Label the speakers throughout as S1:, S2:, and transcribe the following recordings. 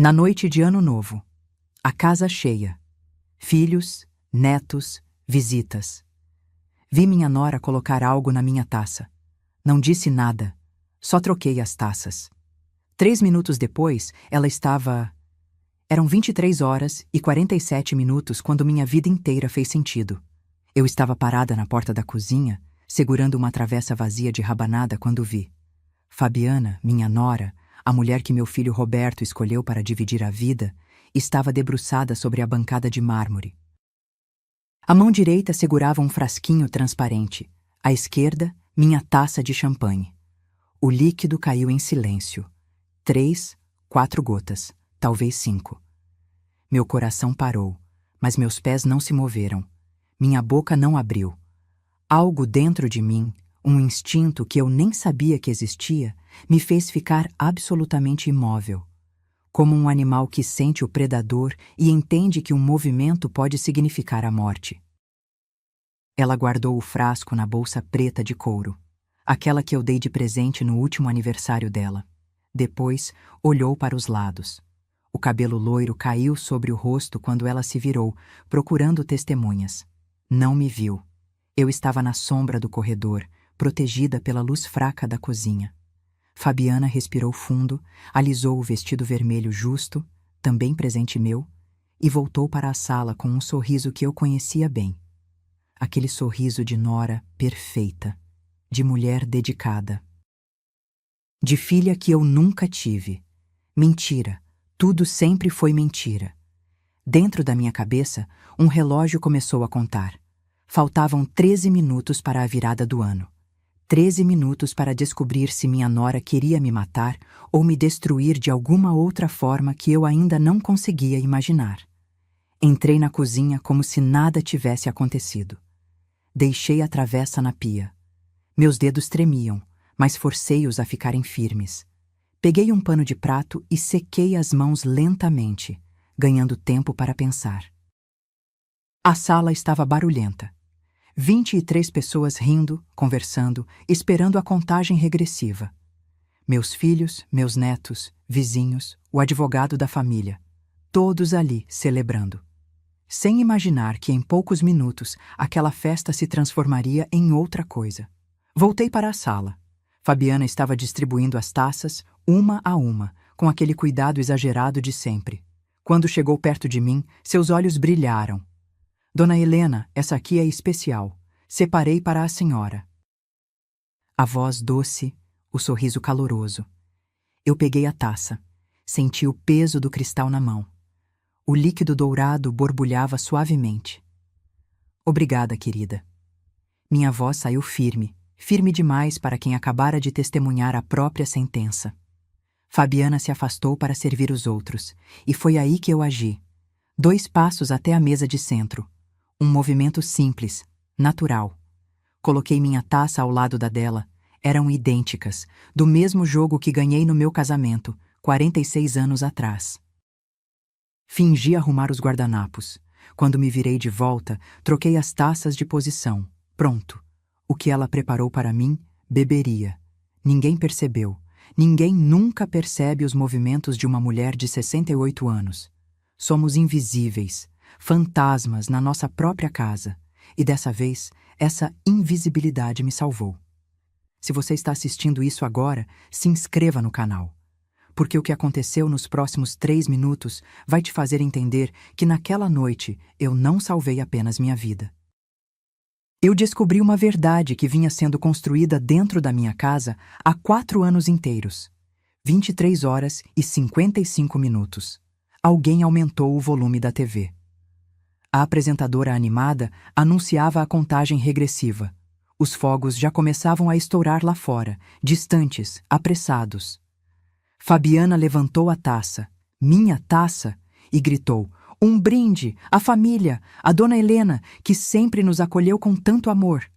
S1: Na noite de Ano Novo, a casa cheia. Filhos, netos, visitas. Vi minha nora colocar algo na minha taça. Não disse nada, só troquei as taças. 3 minutos depois, ela estava... Eram 23h47 quando minha vida inteira fez sentido. Eu estava parada na porta da cozinha, segurando uma travessa vazia de rabanada quando vi. Fabiana, minha nora, a mulher que meu filho Roberto escolheu para dividir a vida, estava debruçada sobre a bancada de mármore. A mão direita segurava um frasquinho transparente, à esquerda, minha taça de champanhe. O líquido caiu em silêncio. 3, 4 gotas, talvez 5. Meu coração parou, mas meus pés não se moveram. Minha boca não abriu. Algo dentro de mim, um instinto que eu nem sabia que existia, me fez ficar absolutamente imóvel. Como um animal que sente o predador e entende que um movimento pode significar a morte. Ela guardou o frasco na bolsa preta de couro, aquela que eu dei de presente no último aniversário dela. Depois, olhou para os lados. O cabelo loiro caiu sobre o rosto quando ela se virou, procurando testemunhas. Não me viu. Eu estava na sombra do corredor, protegida pela luz fraca da cozinha. Fabiana respirou fundo, alisou o vestido vermelho justo, também presente meu, e voltou para a sala com um sorriso que eu conhecia bem. Aquele sorriso de nora perfeita, de mulher dedicada. De filha que eu nunca tive. Mentira, tudo sempre foi mentira. Dentro da minha cabeça, um relógio começou a contar. Faltavam 13 minutos para a virada do ano. 13 minutos para descobrir se minha nora queria me matar ou me destruir de alguma outra forma que eu ainda não conseguia imaginar. Entrei na cozinha como se nada tivesse acontecido. Deixei a travessa na pia. Meus dedos tremiam, mas forcei-os a ficarem firmes. Peguei um pano de prato e sequei as mãos lentamente, ganhando tempo para pensar. A sala estava barulhenta. 23 pessoas rindo, conversando, esperando a contagem regressiva. Meus filhos, meus netos, vizinhos, o advogado da família. Todos ali celebrando. Sem imaginar que em poucos minutos aquela festa se transformaria em outra coisa. Voltei para a sala. Fabiana estava distribuindo as taças, uma a uma, com aquele cuidado exagerado de sempre. Quando chegou perto de mim, seus olhos brilharam. Dona Helena, essa aqui é especial. Separei para a senhora. A voz doce, o sorriso caloroso. Eu peguei a taça. Senti o peso do cristal na mão. O líquido dourado borbulhava suavemente. Obrigada, querida. Minha voz saiu firme, firme demais para quem acabara de testemunhar a própria sentença. Fabiana se afastou para servir os outros, e foi aí que eu agi. 2 passos até a mesa de centro. Um movimento simples, natural. Coloquei minha taça ao lado da dela. Eram idênticas, do mesmo jogo que ganhei no meu casamento, 46 anos atrás. Fingi arrumar os guardanapos. Quando me virei de volta, troquei as taças de posição. Pronto. O que ela preparou para mim, beberia. Ninguém percebeu. Ninguém nunca percebe os movimentos de uma mulher de 68 anos. Somos invisíveis. Fantasmas na nossa própria casa, e dessa vez, essa invisibilidade me salvou. Se você está assistindo isso agora, se inscreva no canal, porque o que aconteceu nos próximos 3 minutos vai te fazer entender que naquela noite eu não salvei apenas minha vida. Eu descobri uma verdade que vinha sendo construída dentro da minha casa há 4 anos inteiros. 23h55. Alguém aumentou o volume da TV. A apresentadora animada anunciava a contagem regressiva. Os fogos já começavam a estourar lá fora, distantes, apressados. Fabiana levantou a taça, minha taça, e gritou: "Um brinde, à família, à Dona Helena, que sempre nos acolheu com tanto amor."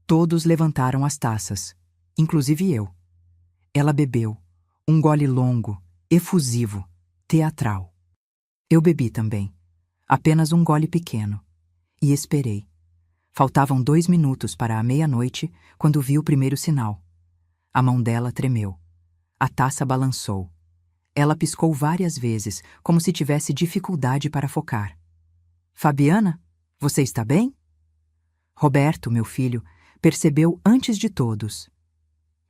S1: Todos levantaram as taças, inclusive eu. Ela bebeu, um gole longo, efusivo, teatral. Eu bebi também. Apenas um gole pequeno. E esperei. Faltavam 2 minutos para a meia-noite quando vi o primeiro sinal. A mão dela tremeu. A taça balançou. Ela piscou várias vezes, como se tivesse dificuldade para focar. Fabiana, você está bem? Roberto, meu filho, percebeu antes de todos.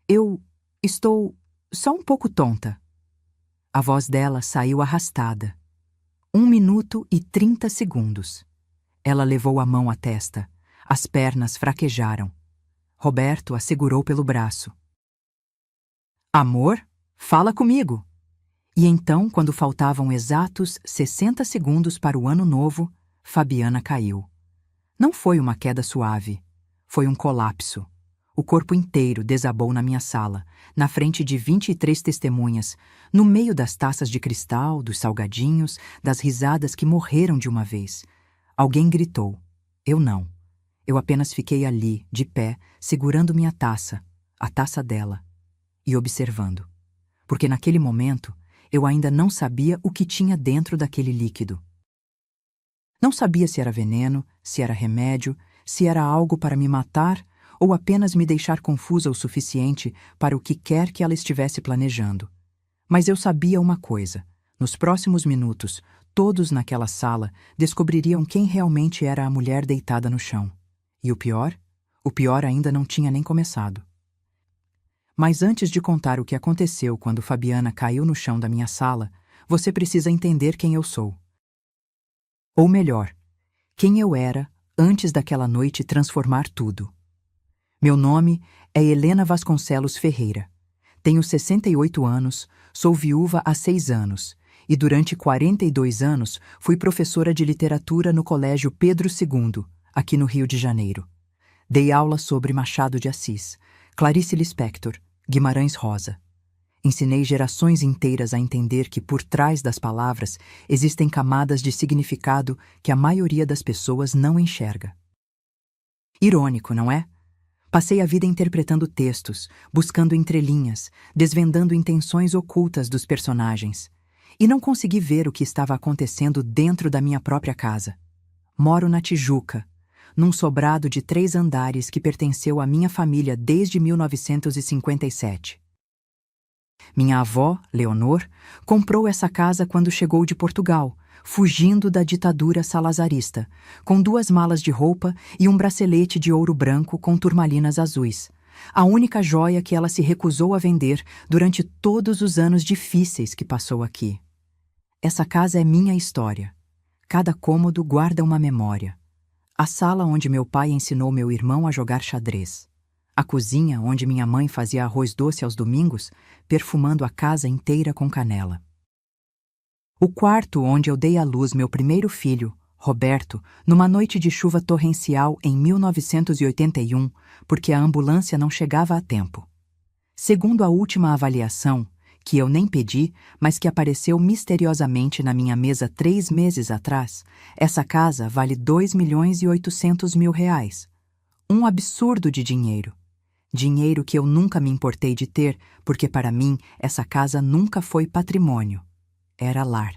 S1: Eu estou só um pouco tonta. A voz dela saiu arrastada. 1 minuto e 30 segundos. Ela levou a mão à testa. As pernas fraquejaram. Roberto a segurou pelo braço. Amor, fala comigo. E então, quando faltavam exatos 60 segundos para o ano novo, Fabiana caiu. Não foi uma queda suave. Foi um colapso. O corpo inteiro desabou na minha sala, na frente de 23 testemunhas, no meio das taças de cristal, dos salgadinhos, das risadas que morreram de uma vez. Alguém gritou. Eu não. Eu apenas fiquei ali, de pé, segurando minha taça, a taça dela, e observando. Porque naquele momento, eu ainda não sabia o que tinha dentro daquele líquido. Não sabia se era veneno, se era remédio, se era algo para me matar ou apenas me deixar confusa o suficiente para o que quer que ela estivesse planejando. Mas eu sabia uma coisa. Nos próximos minutos, todos naquela sala descobririam quem realmente era a mulher deitada no chão. E o pior ainda não tinha nem começado. Mas antes de contar o que aconteceu quando Fabiana caiu no chão da minha sala, você precisa entender quem eu sou. Ou melhor, quem eu era antes daquela noite transformar tudo. Meu nome é Helena Vasconcelos Ferreira. Tenho 68 anos, sou viúva há 6 anos e durante 42 anos fui professora de literatura no Colégio Pedro II, aqui no Rio de Janeiro. Dei aula sobre Machado de Assis, Clarice Lispector, Guimarães Rosa. Ensinei gerações inteiras a entender que por trás das palavras existem camadas de significado que a maioria das pessoas não enxerga. Irônico, não é? Passei a vida interpretando textos, buscando entrelinhas, desvendando intenções ocultas dos personagens. E não consegui ver o que estava acontecendo dentro da minha própria casa. Moro na Tijuca, num sobrado de 3 andares que pertenceu à minha família desde 1957. Minha avó, Leonor, comprou essa casa quando chegou de Portugal, fugindo da ditadura salazarista, com 2 malas de roupa e um bracelete de ouro branco com turmalinas azuis, a única joia que ela se recusou a vender durante todos os anos difíceis que passou aqui. Essa casa é minha história. Cada cômodo guarda uma memória. A sala onde meu pai ensinou meu irmão a jogar xadrez. A cozinha onde minha mãe fazia arroz doce aos domingos, perfumando a casa inteira com canela. O quarto onde eu dei à luz meu primeiro filho, Roberto, numa noite de chuva torrencial em 1981, porque a ambulância não chegava a tempo. Segundo a última avaliação, que eu nem pedi, mas que apareceu misteriosamente na minha mesa 3 meses atrás, essa casa vale R$ 2.800.000. Um absurdo de dinheiro. Dinheiro que eu nunca me importei de ter, porque para mim essa casa nunca foi patrimônio. Era lar.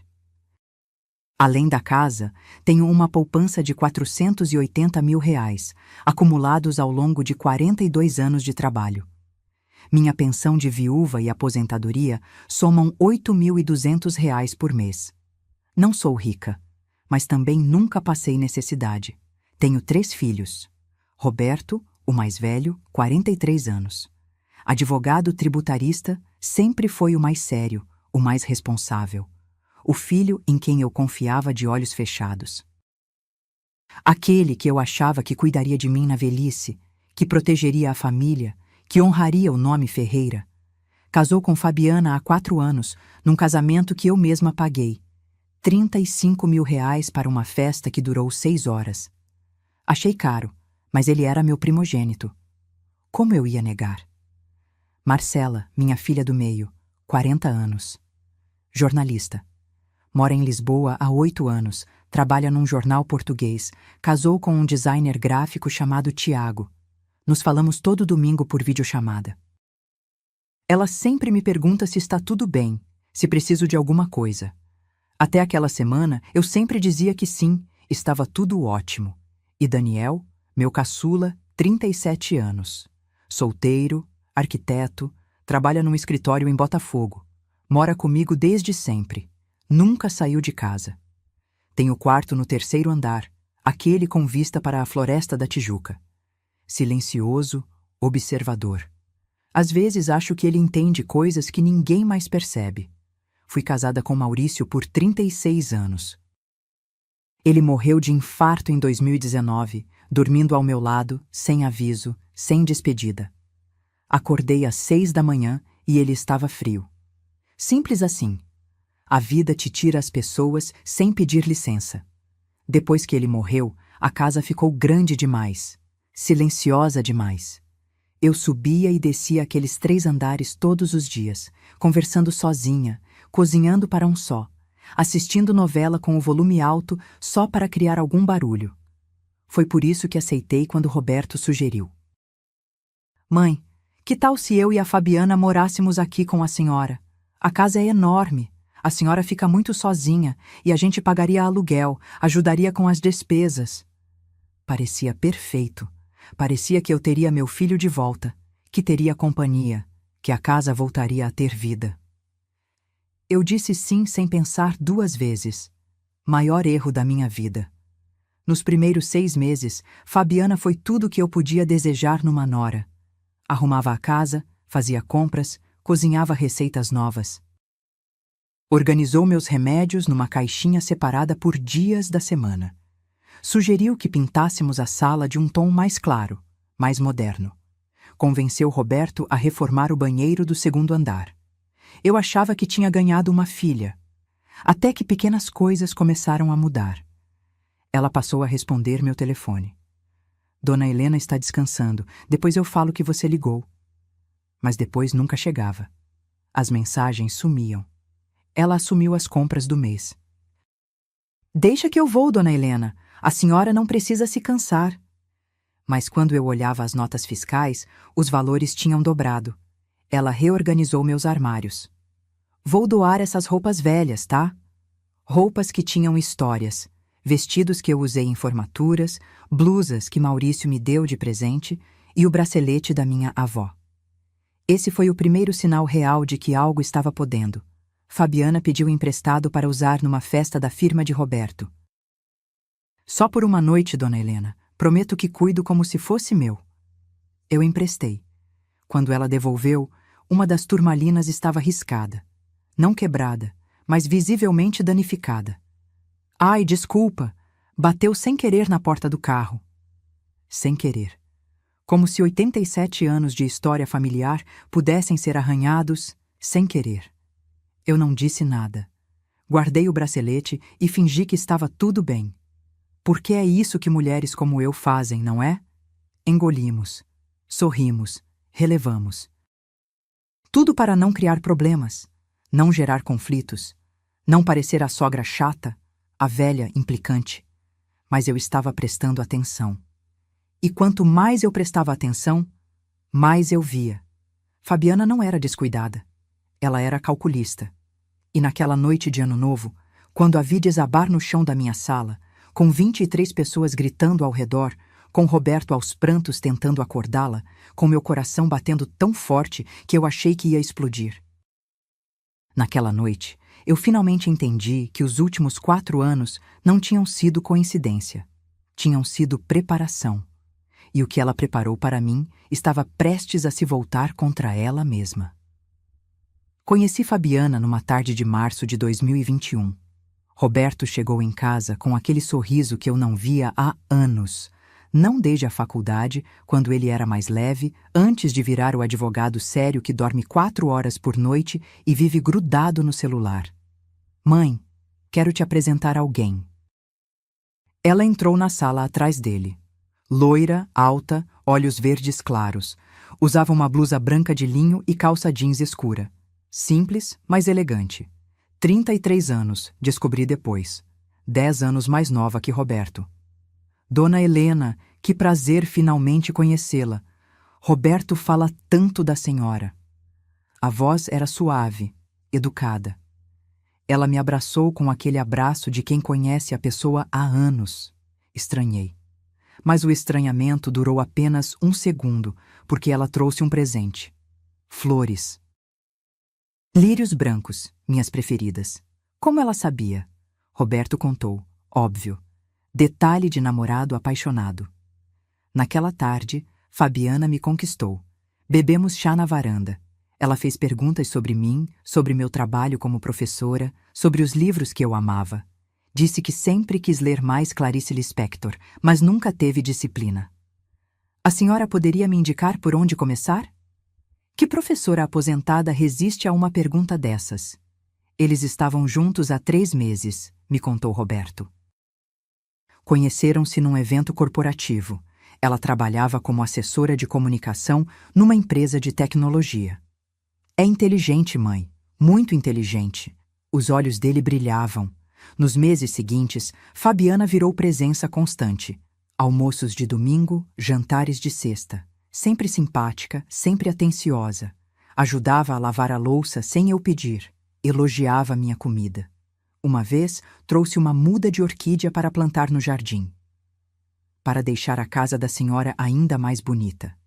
S1: Além da casa, tenho uma poupança de R$ 480.000, acumulados ao longo de 42 anos de trabalho. Minha pensão de viúva e aposentadoria somam R$ 8.200 por mês. Não sou rica, mas também nunca passei necessidade. Tenho 3 filhos. Roberto, o mais velho, 43 anos. Advogado tributarista, sempre foi o mais sério, o mais responsável. O filho em quem eu confiava de olhos fechados. Aquele que eu achava que cuidaria de mim na velhice, que protegeria a família, que honraria o nome Ferreira. Casou com Fabiana há 4 anos, num casamento que eu mesma paguei. R$ 35.000 para uma festa que durou 6 horas. Achei caro, mas ele era meu primogênito. Como eu ia negar? Marcela, minha filha do meio, 40 anos. Jornalista. Mora em Lisboa há 8 anos, trabalha num jornal português, casou com um designer gráfico chamado Tiago. Nos falamos todo domingo por videochamada. Ela sempre me pergunta se está tudo bem, se preciso de alguma coisa. Até aquela semana, eu sempre dizia que sim, estava tudo ótimo. E Daniel, meu caçula, 37 anos. Solteiro, arquiteto, trabalha num escritório em Botafogo. Mora comigo desde sempre. Nunca saiu de casa. Tem o quarto no terceiro andar, aquele com vista para a Floresta da Tijuca. Silencioso, observador. Às vezes acho que ele entende coisas que ninguém mais percebe. Fui casada com Maurício por 36 anos. Ele morreu de infarto em 2019, dormindo ao meu lado, sem aviso, sem despedida. Acordei às 6 da manhã e ele estava frio. Simples assim. A vida te tira as pessoas sem pedir licença. Depois que ele morreu, a casa ficou grande demais, silenciosa demais. Eu subia e descia aqueles 3 andares todos os dias, conversando sozinha, cozinhando para um só, assistindo novela com o volume alto só para criar algum barulho. Foi por isso que aceitei quando Roberto sugeriu. Mãe, que tal se eu e a Fabiana morássemos aqui com a senhora? A casa é enorme. A senhora fica muito sozinha e a gente pagaria aluguel, ajudaria com as despesas. Parecia perfeito. Parecia que eu teria meu filho de volta, que teria companhia, que a casa voltaria a ter vida. Eu disse sim sem pensar 2 vezes. Maior erro da minha vida. Nos primeiros 6 meses, Fabiana foi tudo o que eu podia desejar numa nora. Arrumava a casa, fazia compras, cozinhava receitas novas. Organizou meus remédios numa caixinha separada por dias da semana. Sugeriu que pintássemos a sala de um tom mais claro, mais moderno. Convenceu Roberto a reformar o banheiro do 2º andar. Eu achava que tinha ganhado uma filha. Até que pequenas coisas começaram a mudar. Ela passou a responder meu telefone. Dona Helena está descansando, depois eu falo que você ligou. Mas depois nunca chegava. As mensagens sumiam. Ela assumiu as compras do mês. Deixa que eu vou, Dona Helena. A senhora não precisa se cansar. Mas quando eu olhava as notas fiscais, os valores tinham dobrado. Ela reorganizou meus armários. Vou doar essas roupas velhas, tá? Roupas que tinham histórias, vestidos que eu usei em formaturas, blusas que Maurício me deu de presente e o bracelete da minha avó. Esse foi o primeiro sinal real de que algo estava podendo. Fabiana pediu emprestado para usar numa festa da firma de Roberto. Só por uma noite, Dona Helena. Prometo que cuido como se fosse meu. Eu emprestei. Quando ela devolveu, uma das turmalinas estava riscada. Não quebrada, mas visivelmente danificada. Ai, desculpa! Bateu sem querer na porta do carro. Sem querer. Como se 87 anos de história familiar pudessem ser arranhados sem querer. Eu não disse nada. Guardei o bracelete e fingi que estava tudo bem. Porque é isso que mulheres como eu fazem, não é? Engolimos, sorrimos, relevamos. Tudo para não criar problemas, não gerar conflitos, não parecer a sogra chata, a velha implicante. Mas eu estava prestando atenção. E quanto mais eu prestava atenção, mais eu via. Fabiana não era descuidada. Ela era calculista. E naquela noite de Ano Novo, quando a vi desabar no chão da minha sala, com 23 pessoas gritando ao redor, com Roberto aos prantos tentando acordá-la, com meu coração batendo tão forte que eu achei que ia explodir. Naquela noite, eu finalmente entendi que os últimos 4 anos não tinham sido coincidência. Tinham sido preparação. E o que ela preparou para mim estava prestes a se voltar contra ela mesma. Conheci Fabiana numa tarde de março de 2021. Roberto chegou em casa com aquele sorriso que eu não via há anos. Não desde a faculdade, quando ele era mais leve, antes de virar o advogado sério que dorme 4 horas por noite e vive grudado no celular. Mãe, quero te apresentar alguém. Ela entrou na sala atrás dele. Loira, alta, olhos verdes claros. Usava uma blusa branca de linho e calça jeans escura. Simples, mas elegante. 33 anos, descobri depois. 10 anos mais nova que Roberto. Dona Helena, que prazer finalmente conhecê-la. Roberto fala tanto da senhora. A voz era suave, educada. Ela me abraçou com aquele abraço de quem conhece a pessoa há anos. Estranhei. Mas o estranhamento durou apenas 1 segundo, porque ela trouxe um presente. Flores. Lírios brancos, minhas preferidas. Como ela sabia? Roberto contou, óbvio. Detalhe de namorado apaixonado. Naquela tarde, Fabiana me conquistou. Bebemos chá na varanda. Ela fez perguntas sobre mim, sobre meu trabalho como professora, sobre os livros que eu amava. Disse que sempre quis ler mais Clarice Lispector, mas nunca teve disciplina. A senhora poderia me indicar por onde começar? Que professora aposentada resiste a uma pergunta dessas? Eles estavam juntos há 3 meses, me contou Roberto. Conheceram-se num evento corporativo. Ela trabalhava como assessora de comunicação numa empresa de tecnologia. É inteligente, mãe. Muito inteligente. Os olhos dele brilhavam. Nos meses seguintes, Fabiana virou presença constante. Almoços de domingo, jantares de sexta. Sempre simpática, sempre atenciosa. Ajudava a lavar a louça sem eu pedir. Elogiava minha comida. Uma vez, trouxe uma muda de orquídea para plantar no jardim, para deixar a casa da senhora ainda mais bonita.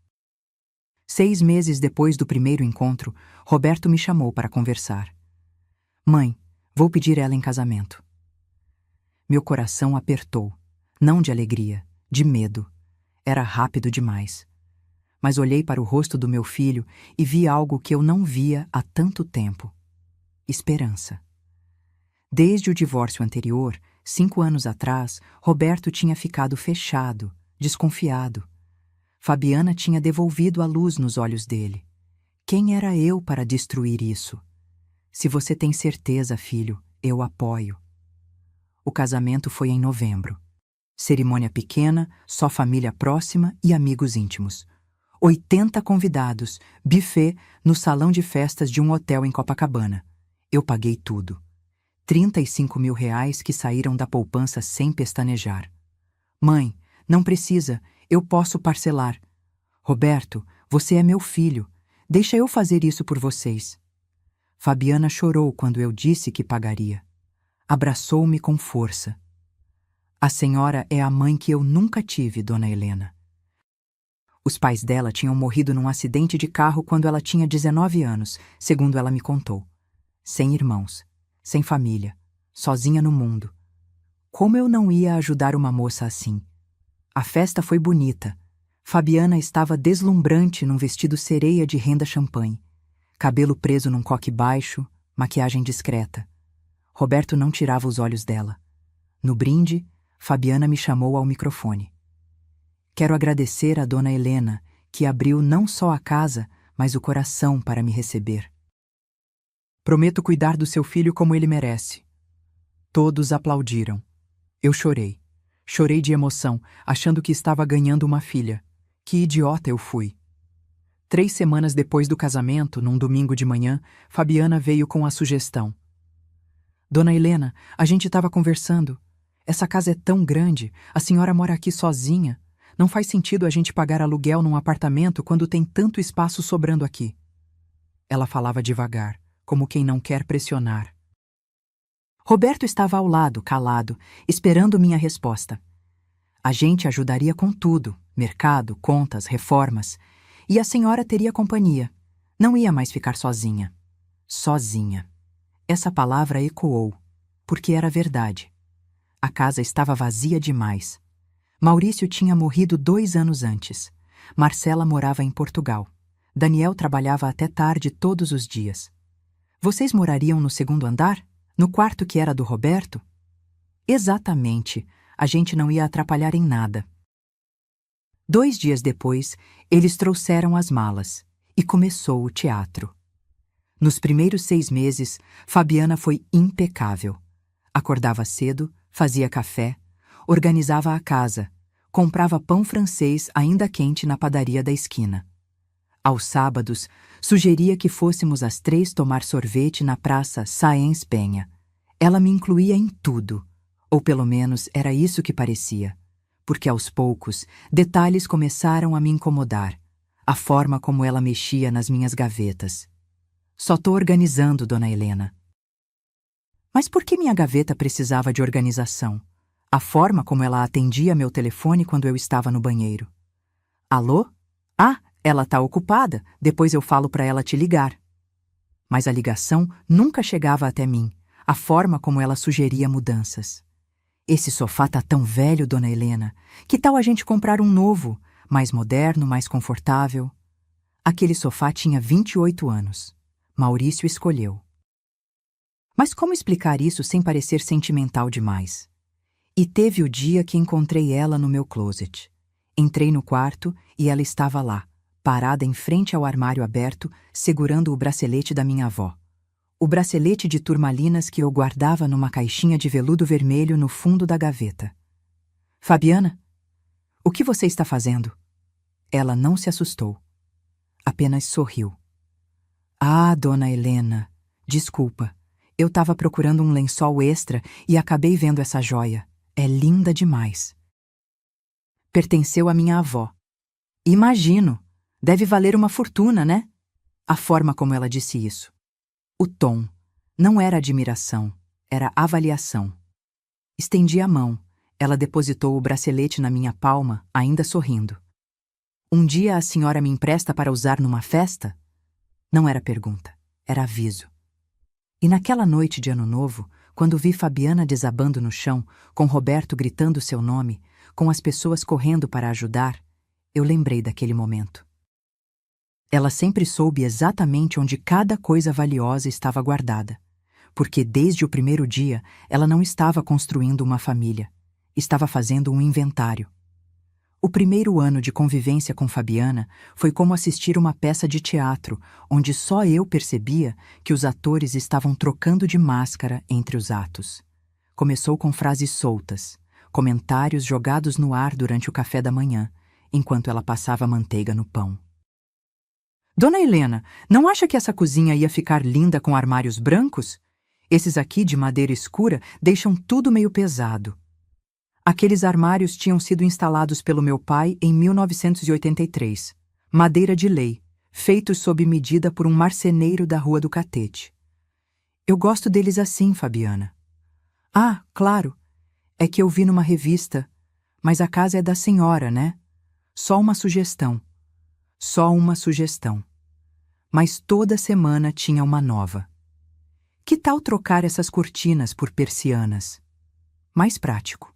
S1: 6 meses depois do primeiro encontro, Roberto me chamou para conversar. Mãe, vou pedir ela em casamento. Meu coração apertou, não de alegria, de medo. Era rápido demais. Mas olhei para o rosto do meu filho e vi algo que eu não via há tanto tempo. Esperança. Desde o divórcio anterior, 5 anos atrás, Roberto tinha ficado fechado, desconfiado. Fabiana tinha devolvido a luz nos olhos dele. Quem era eu para destruir isso? Se você tem certeza, filho, eu apoio. O casamento foi em novembro. Cerimônia pequena, só família próxima e amigos íntimos. 80 convidados, buffet no salão de festas de um hotel em Copacabana. Eu paguei tudo. 35 mil reais que saíram da poupança sem pestanejar. Mãe, não precisa, eu posso parcelar. Roberto, você é meu filho. Deixa eu fazer isso por vocês. Fabiana chorou quando eu disse que pagaria. Abraçou-me com força. A senhora é a mãe que eu nunca tive, dona Helena. Os pais dela tinham morrido num acidente de carro quando ela tinha 19 anos, segundo ela me contou. Sem irmãos. Sem família, sozinha no mundo. Como eu não ia ajudar uma moça assim? A festa foi bonita. Fabiana estava deslumbrante num vestido sereia de renda champanhe. Cabelo preso num coque baixo, maquiagem discreta. Roberto não tirava os olhos dela. No brinde, Fabiana me chamou ao microfone. Quero agradecer a dona Helena, que abriu não só a casa, mas o coração para me receber. Prometo cuidar do seu filho como ele merece. Todos aplaudiram. Eu chorei. Chorei de emoção, achando que estava ganhando uma filha. Que idiota eu fui. 3 semanas depois do casamento, num domingo de manhã, Fabiana veio com a sugestão. Dona Helena, a gente estava conversando. Essa casa é tão grande, a senhora mora aqui sozinha. Não faz sentido a gente pagar aluguel num apartamento quando tem tanto espaço sobrando aqui. Ela falava devagar, como quem não quer pressionar. Roberto estava ao lado, calado, esperando minha resposta. A gente ajudaria com tudo, mercado, contas, reformas, e a senhora teria companhia. Não ia mais ficar sozinha. Sozinha. Essa palavra ecoou, porque era verdade. A casa estava vazia demais. Maurício tinha morrido 2 anos antes. Marcela morava em Portugal. Daniel trabalhava até tarde todos os dias. Vocês morariam no 2º andar? No quarto que era do Roberto? Exatamente. A gente não ia atrapalhar em nada. 2 dias depois, eles trouxeram as malas e começou o teatro. Nos primeiros 6 meses, Fabiana foi impecável. Acordava cedo, fazia café, organizava a casa, comprava pão francês ainda quente na padaria da esquina. Aos sábados, sugeria que fôssemos às 3 tomar sorvete na praça Sáenz Penha. Ela me incluía em tudo, ou pelo menos era isso que parecia, porque aos poucos, detalhes começaram a me incomodar, a forma como ela mexia nas minhas gavetas. Só tô organizando, dona Helena. Mas por que minha gaveta precisava de organização? A forma como ela atendia meu telefone quando eu estava no banheiro. Alô? Ah, ela tá ocupada, depois eu falo para ela te ligar. mas a ligação nunca chegava até mim, a forma como ela sugeria mudanças. Esse sofá tá tão velho, dona Helena. Que tal a gente comprar um novo, mais moderno, mais confortável? Aquele sofá tinha 28 anos. Maurício escolheu. Mas como explicar isso sem parecer sentimental demais? E teve o dia que encontrei ela no meu closet. Entrei no quarto e ela estava lá, parada em frente ao armário aberto, segurando o bracelete da minha avó. O bracelete de turmalinas que eu guardava numa caixinha de veludo vermelho no fundo da gaveta. Fabiana, o que você está fazendo? Ela não se assustou. Apenas sorriu. Ah, dona Helena, desculpa. Eu estava procurando um lençol extra e acabei vendo essa joia. É linda demais. Pertenceu à minha avó. Imagino. Deve valer uma fortuna, né? A forma como ela disse isso. O tom. Não era admiração, era avaliação. Estendi a mão. Ela depositou o bracelete na minha palma, ainda sorrindo. Um dia a senhora me empresta para usar numa festa? Não era pergunta, era aviso. E naquela noite de Ano Novo, quando vi Fabiana desabando no chão, com Roberto gritando seu nome, com as pessoas correndo para ajudar, eu lembrei daquele momento. Ela sempre soube exatamente onde cada coisa valiosa estava guardada, porque desde o primeiro dia ela não estava construindo uma família, estava fazendo um inventário. O primeiro ano de convivência com Fabiana foi como assistir uma peça de teatro, onde só eu percebia que os atores estavam trocando de máscara entre os atos. Começou com frases soltas, comentários jogados no ar durante o café da manhã, enquanto ela passava manteiga no pão. Dona Helena, não acha que essa cozinha ia ficar linda com armários brancos? Esses aqui de madeira escura deixam tudo meio pesado. Aqueles armários tinham sido instalados pelo meu pai em 1983. Madeira de lei, feitos sob medida por um marceneiro da Rua do Catete. Eu gosto deles assim, Fabiana. Ah, claro. É que eu vi numa revista. Mas a casa é da senhora, né? Só uma sugestão. Só uma sugestão. Mas toda semana tinha uma nova. Que tal trocar essas cortinas por persianas? Mais prático.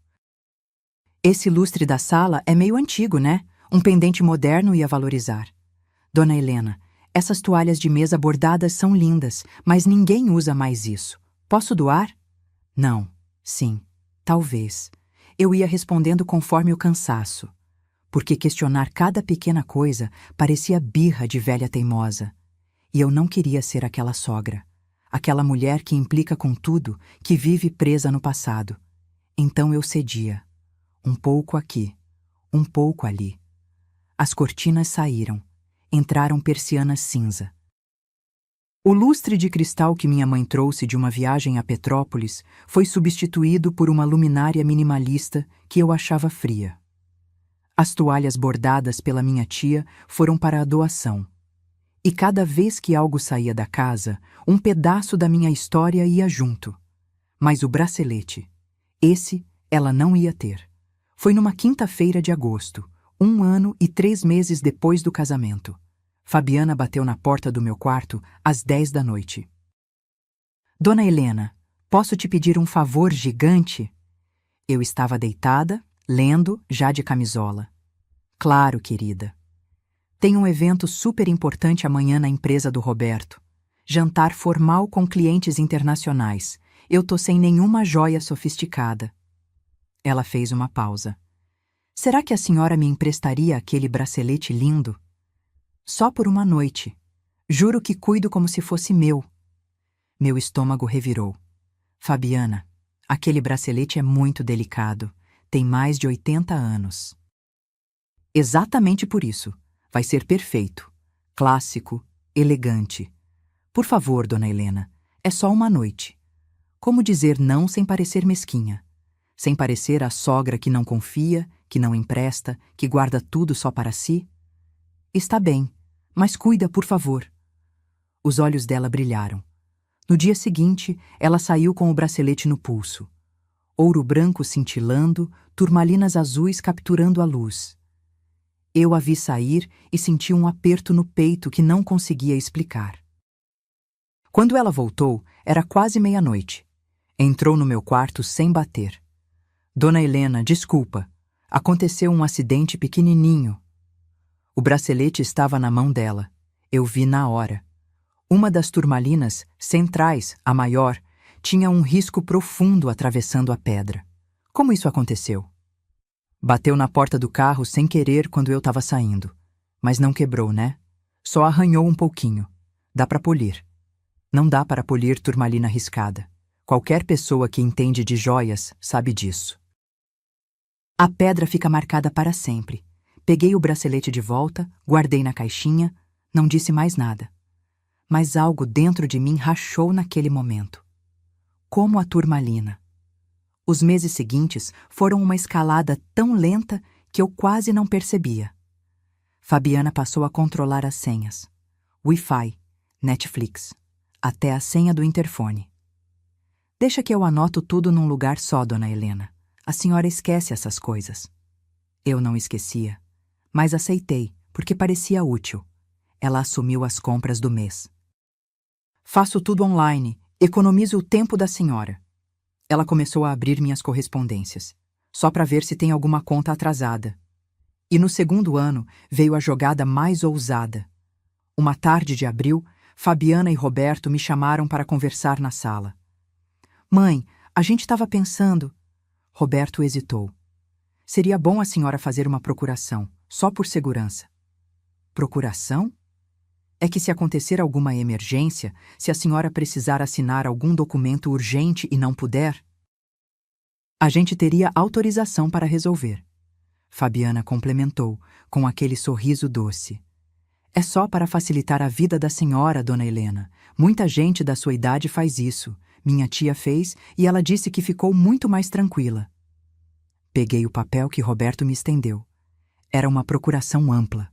S1: Esse lustre da sala é meio antigo, né? Um pendente moderno ia valorizar. Dona Helena, essas toalhas de mesa bordadas são lindas, mas ninguém usa mais isso. Posso doar? Não. Sim. Talvez. Eu ia respondendo conforme o cansaço, porque questionar cada pequena coisa parecia birra de velha teimosa. E eu não queria ser aquela sogra, aquela mulher que implica com tudo, que vive presa no passado. Então eu cedia. Um pouco aqui, um pouco ali. As cortinas saíram. Entraram persianas cinza. O lustre de cristal que minha mãe trouxe de uma viagem a Petrópolis foi substituído por uma luminária minimalista que eu achava fria. As toalhas bordadas pela minha tia foram para a doação. E cada vez que algo saía da casa, um pedaço da minha história ia junto. Mas o bracelete, esse ela não ia ter. Foi numa quinta-feira de agosto, 1 ano e 3 meses depois do casamento. Fabiana bateu na porta do meu quarto às 10 da noite. Dona Helena, posso te pedir um favor gigante? Eu estava deitada, lendo, já de camisola. Claro, querida. Tem um evento super importante amanhã na empresa do Roberto. Jantar formal com clientes internacionais. Eu tô sem nenhuma joia sofisticada. Ela fez uma pausa. Será que a senhora me emprestaria aquele bracelete lindo? Só por uma noite. Juro que cuido como se fosse meu. Meu estômago revirou. Fabiana, aquele bracelete é muito delicado. Tem mais de 80 anos. Exatamente por isso. Vai ser perfeito. Clássico, elegante. Por favor, dona Helena, é só uma noite. Como dizer não sem parecer mesquinha? Sem parecer a sogra que não confia, que não empresta, que guarda tudo só para si? Está bem, mas cuida, por favor. Os olhos dela brilharam. No dia seguinte, ela saiu com o bracelete no pulso. Ouro branco cintilando, turmalinas azuis capturando a luz. Eu a vi sair e senti um aperto no peito que não conseguia explicar. Quando ela voltou, era quase meia-noite. Entrou no meu quarto sem bater. Dona Helena, desculpa. Aconteceu um acidente pequenininho. O bracelete estava na mão dela. Eu vi na hora. Uma das turmalinas centrais, a maior, tinha um risco profundo atravessando a pedra. Como isso aconteceu? Bateu na porta do carro sem querer quando eu estava saindo. Mas não quebrou, né? Só arranhou um pouquinho. Dá para polir. Não dá para polir turmalina riscada. Qualquer pessoa que entende de joias sabe disso. A pedra fica marcada para sempre. Peguei o bracelete de volta, guardei na caixinha, não disse mais nada. Mas algo dentro de mim rachou naquele momento. Como a turmalina. Os meses seguintes foram uma escalada tão lenta que eu quase não percebia. Fabiana passou a controlar as senhas. Wi-Fi, Netflix, até a senha do interfone. Deixa que eu anoto tudo num lugar só, dona Helena. A senhora esquece essas coisas. Eu não esquecia, mas aceitei, porque parecia útil. Ela assumiu as compras do mês. Faço tudo online, economizo o tempo da senhora. Ela começou a abrir minhas correspondências, só para ver se tem alguma conta atrasada. E no segundo ano veio a jogada mais ousada. Uma tarde de abril, Fabiana e Roberto me chamaram para conversar na sala. Mãe, a gente estava pensando... Roberto hesitou. Seria bom a senhora fazer uma procuração, só por segurança. Procuração? É que se acontecer alguma emergência, se a senhora precisar assinar algum documento urgente e não puder, a gente teria autorização para resolver. Fabiana complementou, com aquele sorriso doce. É só para facilitar a vida da senhora, dona Helena. Muita gente da sua idade faz isso. Minha tia fez e ela disse que ficou muito mais tranquila. Peguei o papel que Roberto me estendeu. Era uma procuração ampla.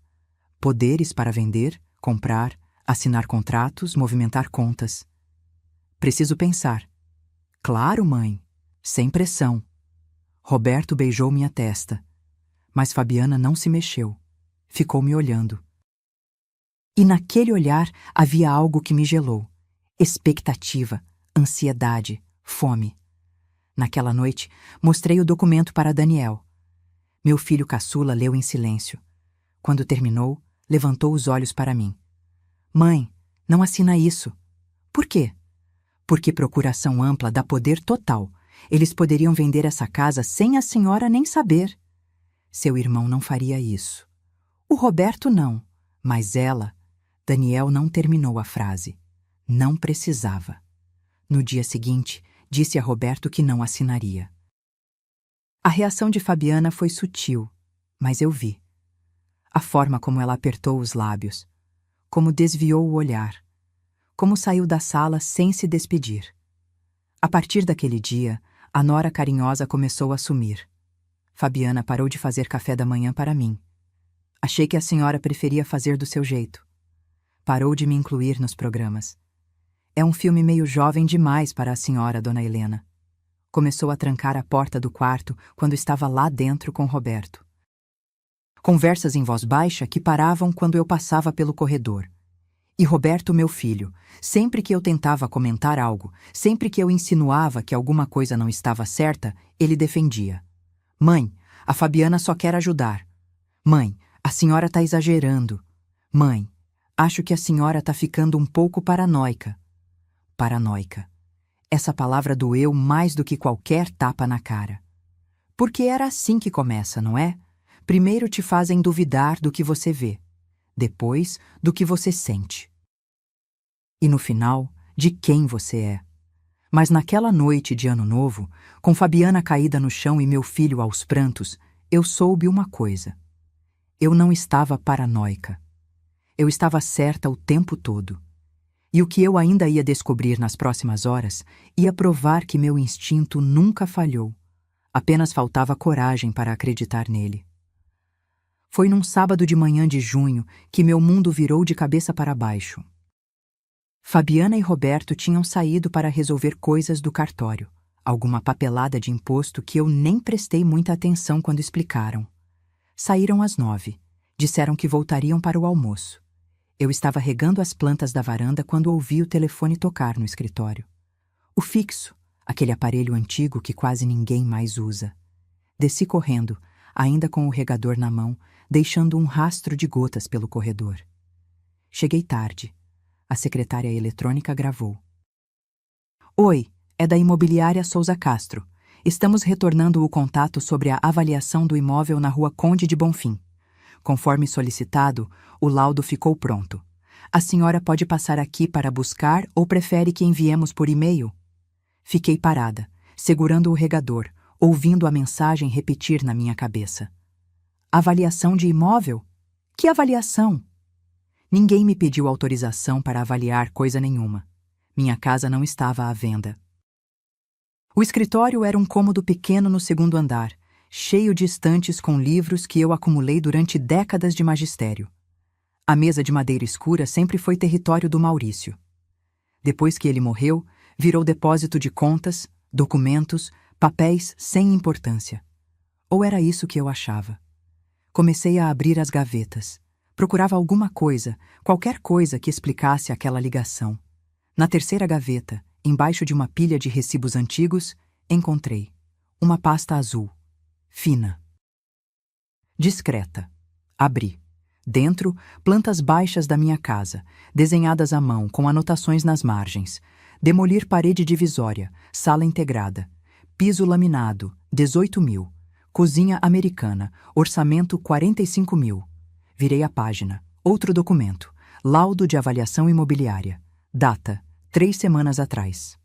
S1: Poderes para vender, comprar, assinar contratos, movimentar contas. Preciso pensar. Claro, mãe. Sem pressão. Roberto beijou minha testa. Mas Fabiana não se mexeu. Ficou me olhando. E naquele olhar havia algo que me gelou. Expectativa, ansiedade, fome. Naquela noite, mostrei o documento para Daniel. Meu filho caçula leu em silêncio. Quando terminou, levantou os olhos para mim. Mãe, não assina isso. Por quê? Porque procuração ampla dá poder total. Eles poderiam vender essa casa sem a senhora nem saber. Seu irmão não faria isso. O Roberto não, mas ela... Daniel não terminou a frase. Não precisava. No dia seguinte, disse a Roberto que não assinaria. A reação de Fabiana foi sutil, mas eu vi. A forma como ela apertou os lábios, como desviou o olhar, como saiu da sala sem se despedir. A partir daquele dia, a nora carinhosa começou a sumir. Fabiana parou de fazer café da manhã para mim. Achei que a senhora preferia fazer do seu jeito. Parou de me incluir nos programas. É um filme meio jovem demais para a senhora, dona Helena. Começou a trancar a porta do quarto quando estava lá dentro com Roberto. Conversas em voz baixa que paravam quando eu passava pelo corredor. E Roberto, meu filho, sempre que eu tentava comentar algo, sempre que eu insinuava que alguma coisa não estava certa, ele defendia. Mãe, a Fabiana só quer ajudar. Mãe, a senhora está exagerando. Mãe, acho que a senhora está ficando um pouco paranoica. Paranoica. Essa palavra doeu mais do que qualquer tapa na cara. Porque era assim que começa, não é? Primeiro te fazem duvidar do que você vê. Depois, do que você sente. E no final, de quem você é. Mas naquela noite de Ano Novo, com Fabiana caída no chão e meu filho aos prantos, eu soube uma coisa. Eu não estava paranoica. Eu estava certa o tempo todo. E o que eu ainda ia descobrir nas próximas horas ia provar que meu instinto nunca falhou. Apenas faltava coragem para acreditar nele. Foi num sábado de manhã de junho que meu mundo virou de cabeça para baixo. Fabiana e Roberto tinham saído para resolver coisas do cartório, alguma papelada de imposto que eu nem prestei muita atenção quando explicaram. Saíram às 9. Disseram que voltariam para o almoço. Eu estava regando as plantas da varanda quando ouvi o telefone tocar no escritório. O fixo, aquele aparelho antigo que quase ninguém mais usa. Desci correndo, ainda com o regador na mão, deixando um rastro de gotas pelo corredor. Cheguei tarde. A secretária eletrônica gravou. Oi, é da imobiliária Souza Castro. Estamos retornando o contato sobre a avaliação do imóvel na Rua Conde de Bonfim. Conforme solicitado, o laudo ficou pronto. A senhora pode passar aqui para buscar ou prefere que enviemos por e-mail? Fiquei parada, segurando o regador, ouvindo a mensagem repetir na minha cabeça. Avaliação de imóvel? Que avaliação? Ninguém me pediu autorização para avaliar coisa nenhuma. Minha casa não estava à venda. O escritório era um cômodo pequeno no segundo andar, cheio de estantes com livros que eu acumulei durante décadas de magistério. A mesa de madeira escura sempre foi território do Maurício. Depois que ele morreu, virou depósito de contas, documentos, papéis sem importância. Ou era isso que eu achava. Comecei a abrir as gavetas. Procurava alguma coisa, qualquer coisa que explicasse aquela ligação. Na terceira gaveta, embaixo de uma pilha de recibos antigos, encontrei uma pasta azul, fina. Discreta. Abri. Dentro, plantas baixas da minha casa, desenhadas à mão com anotações nas margens. Demolir parede divisória, sala integrada. Piso laminado, 18 mil. Cozinha americana, orçamento 45 mil. Virei a página. Outro documento. Laudo de avaliação imobiliária. Data, 3 semanas atrás.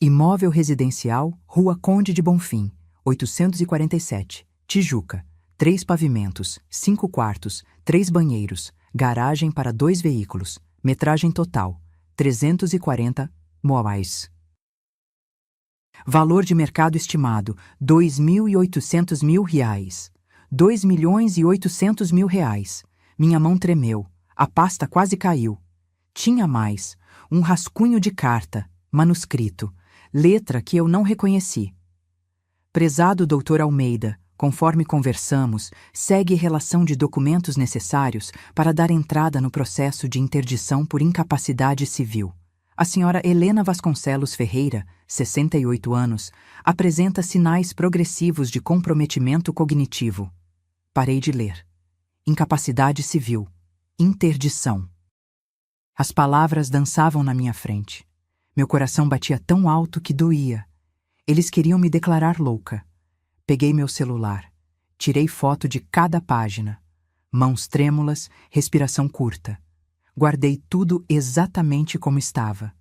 S1: Imóvel residencial, Rua Conde de Bonfim, 847, Tijuca. 3 pavimentos, 5 quartos, 3 banheiros, garagem para 2 veículos. Metragem total, 340 moais. Valor de mercado estimado, R$ 2.800.000. 2.800.000. Minha mão tremeu. A pasta quase caiu. Tinha mais. Um rascunho de carta, manuscrito, letra que eu não reconheci. Prezado Dr. Almeida, conforme conversamos, segue relação de documentos necessários para dar entrada no processo de interdição por incapacidade civil. A senhora Helena Vasconcelos Ferreira, 68 anos, apresenta sinais progressivos de comprometimento cognitivo. Parei de ler. Incapacidade civil. Interdição. As palavras dançavam na minha frente. Meu coração batia tão alto que doía. Eles queriam me declarar louca. Peguei meu celular. Tirei foto de cada página. Mãos trêmulas, respiração curta. Guardei tudo exatamente como estava.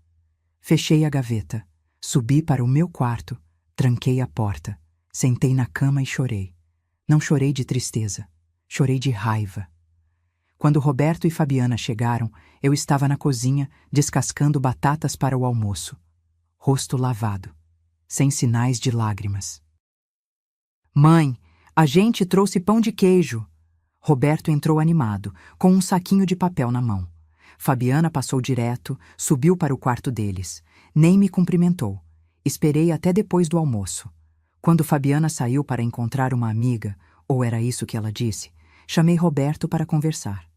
S1: Fechei a gaveta. Subi para o meu quarto. Tranquei a porta. Sentei na cama e chorei. Não chorei de tristeza. Chorei de raiva. Quando Roberto e Fabiana chegaram, eu estava na cozinha, descascando batatas para o almoço. Rosto lavado. Sem sinais de lágrimas. Mãe, a gente trouxe pão de queijo. Roberto entrou animado, com um saquinho de papel na mão. Fabiana passou direto, subiu para o quarto deles. Nem me cumprimentou. Esperei até depois do almoço. Quando Fabiana saiu para encontrar uma amiga, ou era isso que ela disse, chamei Roberto para conversar.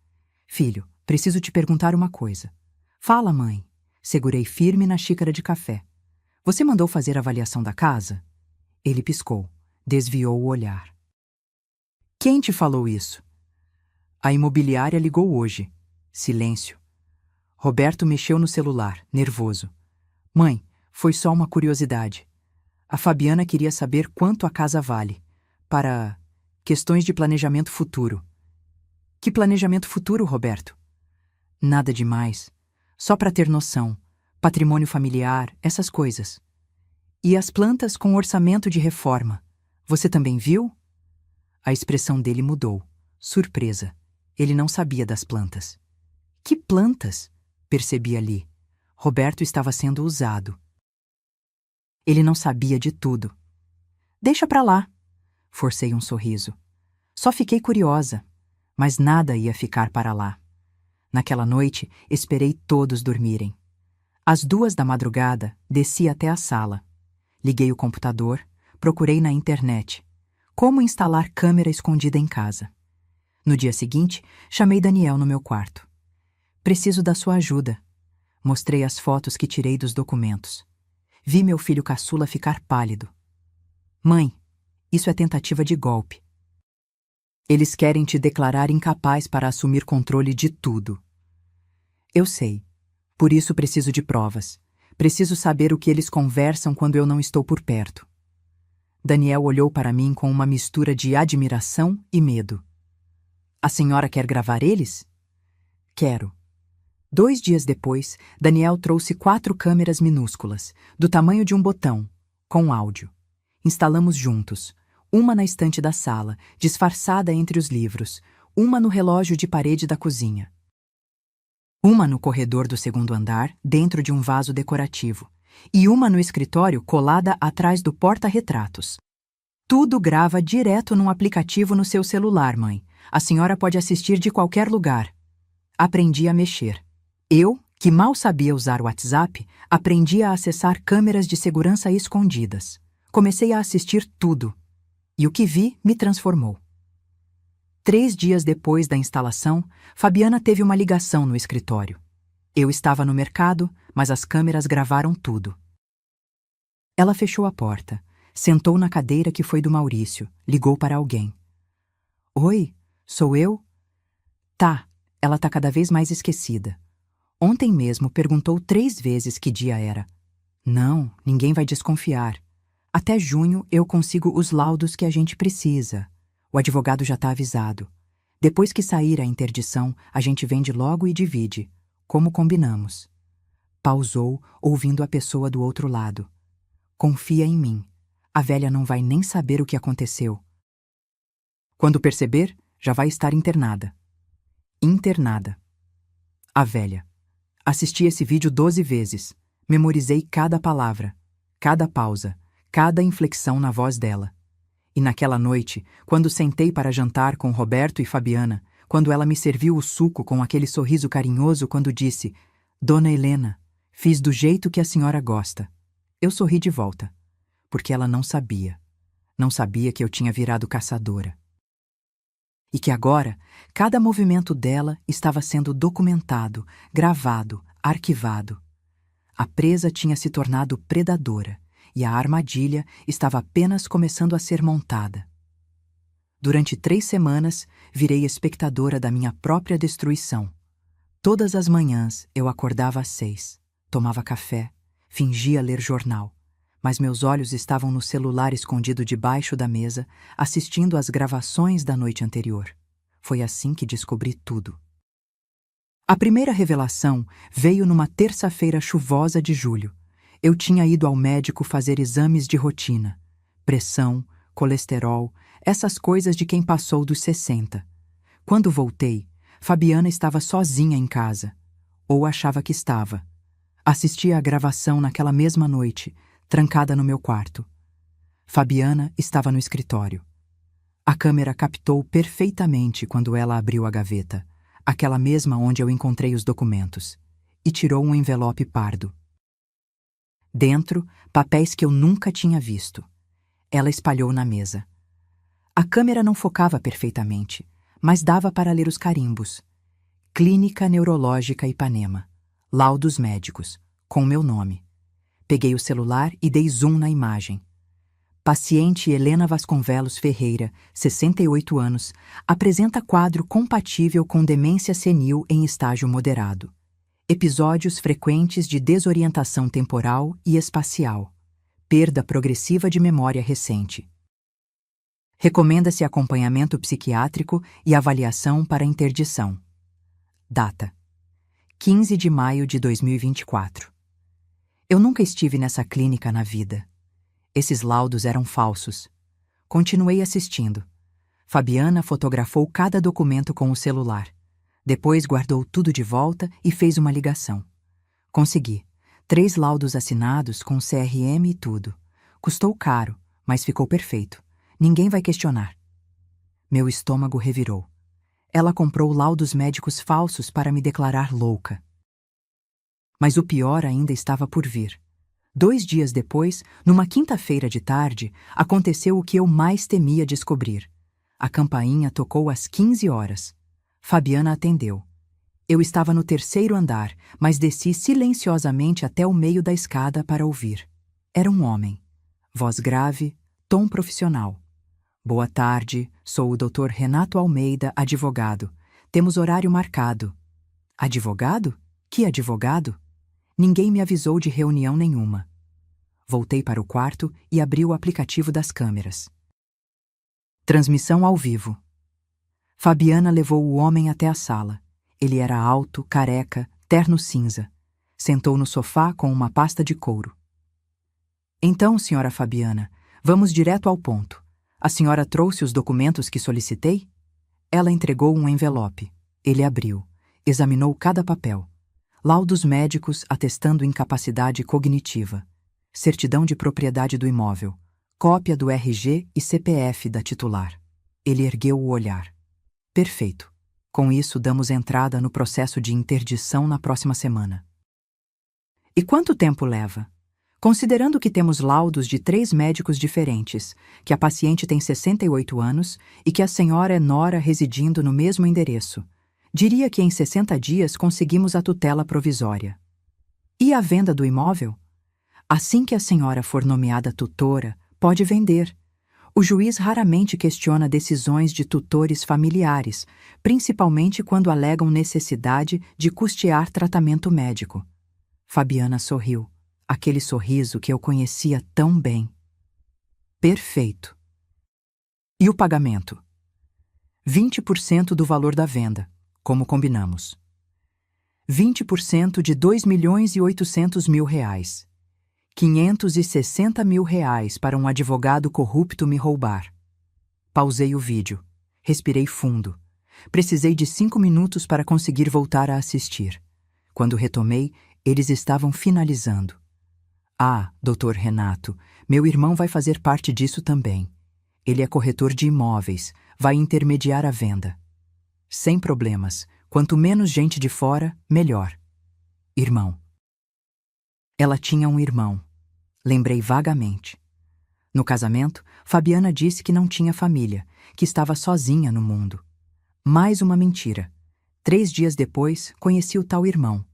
S1: Filho, preciso te perguntar uma coisa. Fala, mãe. Segurei firme na xícara de café. Você mandou fazer a avaliação da casa? Ele piscou, desviou o olhar. Quem te falou isso? A imobiliária ligou hoje. Silêncio. Roberto mexeu no celular, nervoso. Mãe, foi só uma curiosidade. A Fabiana queria saber quanto a casa vale. Para questões de planejamento futuro. Que planejamento futuro, Roberto? Nada demais. Só para ter noção. Patrimônio familiar, essas coisas. E as plantas com orçamento de reforma. Você também viu? A expressão dele mudou. Surpresa. Ele não sabia das plantas. Que plantas? Percebi ali. Roberto estava sendo usado. Ele não sabia de tudo. Deixa pra lá. Forcei um sorriso. Só fiquei curiosa. Mas nada ia ficar para lá. Naquela noite, esperei todos dormirem. Às 2 da madrugada, desci até a sala. Liguei o computador, procurei na internet. Como instalar câmera escondida em casa. No dia seguinte, chamei Daniel no meu quarto. Preciso da sua ajuda. Mostrei as fotos que tirei dos documentos. Vi meu filho caçula ficar pálido. Mãe, isso é tentativa de golpe. Eles querem te declarar incapaz para assumir controle de tudo. Eu sei. Por isso preciso de provas. Preciso saber o que eles conversam quando eu não estou por perto. Daniel olhou para mim com uma mistura de admiração e medo. A senhora quer gravar eles? Quero. 2 dias depois, Daniel trouxe 4 câmeras minúsculas, do tamanho de um botão, com áudio. Instalamos juntos. Uma na estante da sala, disfarçada entre os livros. Uma no relógio de parede da cozinha. Uma no corredor do segundo andar, dentro de um vaso decorativo. E uma no escritório, colada atrás do porta-retratos. Tudo grava direto num aplicativo no seu celular, mãe. A senhora pode assistir de qualquer lugar. Aprendi a mexer. Eu, que mal sabia usar o WhatsApp, aprendi a acessar câmeras de segurança escondidas. Comecei a assistir tudo. E o que vi me transformou. 3 dias depois da instalação, Fabiana teve uma ligação no escritório. Eu estava no mercado, mas as câmeras gravaram tudo. Ela fechou a porta, sentou na cadeira que foi do Maurício, ligou para alguém. Oi, sou eu? Tá, ela tá cada vez mais esquecida. Ontem mesmo perguntou 3 vezes que dia era. Não, ninguém vai desconfiar. Até junho eu consigo os laudos que a gente precisa. O advogado já está avisado. Depois que sair a interdição, a gente vende logo e divide, como combinamos. Pausou, ouvindo a pessoa do outro lado. Confia em mim. A velha não vai nem saber o que aconteceu. Quando perceber, já vai estar internada. Internada. A velha. Assisti esse vídeo 12 vezes. Memorizei cada palavra, cada pausa, cada inflexão na voz dela. E naquela noite, quando sentei para jantar com Roberto e Fabiana, quando ela me serviu o suco com aquele sorriso carinhoso quando disse: Dona Helena, fiz do jeito que a senhora gosta. Eu sorri de volta, porque ela não sabia. Não sabia que eu tinha virado caçadora. E que agora, cada movimento dela estava sendo documentado, gravado, arquivado. A presa tinha se tornado predadora e a armadilha estava apenas começando a ser montada. Durante 3 semanas, virei espectadora da minha própria destruição. Todas as manhãs eu acordava às 6, tomava café, fingia ler jornal, mas meus olhos estavam no celular escondido debaixo da mesa, assistindo às gravações da noite anterior. Foi assim que descobri tudo. A primeira revelação veio numa terça-feira chuvosa de julho. Eu tinha ido ao médico fazer exames de rotina. Pressão, colesterol, essas coisas de quem passou dos 60. Quando voltei, Fabiana estava sozinha em casa. Ou achava que estava. Assistia à gravação naquela mesma noite, trancada no meu quarto. Fabiana estava no escritório. A câmera captou perfeitamente quando ela abriu a gaveta, aquela mesma onde eu encontrei os documentos, e tirou um envelope pardo. Dentro, papéis que eu nunca tinha visto. Ela espalhou na mesa. A câmera não focava perfeitamente, mas dava para ler os carimbos. Clínica Neurológica Ipanema. Laudos médicos, com meu nome. Peguei o celular e dei zoom na imagem. Paciente Helena Vasconcelos Ferreira, 68 anos, apresenta quadro compatível com demência senil em estágio moderado. Episódios frequentes de desorientação temporal e espacial. Perda progressiva de memória recente. Recomenda-se acompanhamento psiquiátrico e avaliação para interdição. Data: 15 de maio de 2024. Eu nunca estive nessa clínica na vida. Esses laudos eram falsos. Continuei assistindo. Fabiana fotografou cada documento com o celular. Depois guardou tudo de volta e fez uma ligação. Consegui. 3 laudos assinados com CRM e tudo. Custou caro, mas ficou perfeito. Ninguém vai questionar. Meu estômago revirou. Ela comprou laudos médicos falsos para me declarar louca. Mas o pior ainda estava por vir. 2 dias depois, numa quinta-feira de tarde, aconteceu o que eu mais temia descobrir. A campainha tocou às 15 horas. Fabiana atendeu. Eu estava no terceiro andar, mas desci silenciosamente até o meio da escada para ouvir. Era um homem. Voz grave, tom profissional. Boa tarde, sou o Dr. Renato Almeida, advogado. Temos horário marcado. Advogado? Que advogado? Ninguém me avisou de reunião nenhuma. Voltei para o quarto e abri o aplicativo das câmeras. Transmissão ao vivo. Fabiana levou o homem até a sala. Ele era alto, careca, terno cinza. Sentou no sofá com uma pasta de couro. Então, senhora Fabiana, vamos direto ao ponto. A senhora trouxe os documentos que solicitei? Ela entregou um envelope. Ele abriu. Examinou cada papel. Laudos médicos atestando incapacidade cognitiva. Certidão de propriedade do imóvel. Cópia do RG e CPF da titular. Ele ergueu o olhar. Perfeito. Com isso, damos entrada no processo de interdição na próxima semana. E quanto tempo leva? Considerando que temos laudos de 3 médicos diferentes, que a paciente tem 68 anos e que a senhora é nora residindo no mesmo endereço, diria que em 60 dias conseguimos a tutela provisória. E a venda do imóvel? Assim que a senhora for nomeada tutora, pode vender. O juiz raramente questiona decisões de tutores familiares, principalmente quando alegam necessidade de custear tratamento médico. Fabiana sorriu, aquele sorriso que eu conhecia tão bem. Perfeito. E o pagamento? 20% do valor da venda, como combinamos. 20% de R$ 2.800.000. 560 mil reais para um advogado corrupto me roubar. Pausei o vídeo. Respirei fundo. Precisei de 5 minutos para conseguir voltar a assistir. Quando retomei, eles estavam finalizando. Ah, Dr. Renato, meu irmão vai fazer parte disso também. Ele é corretor de imóveis, vai intermediar a venda. Sem problemas. Quanto menos gente de fora, melhor. Irmão. Ela tinha um irmão. Lembrei vagamente. No casamento, Fabiana disse que não tinha família, que estava sozinha no mundo. Mais uma mentira. 3 dias depois, conheci o tal irmão.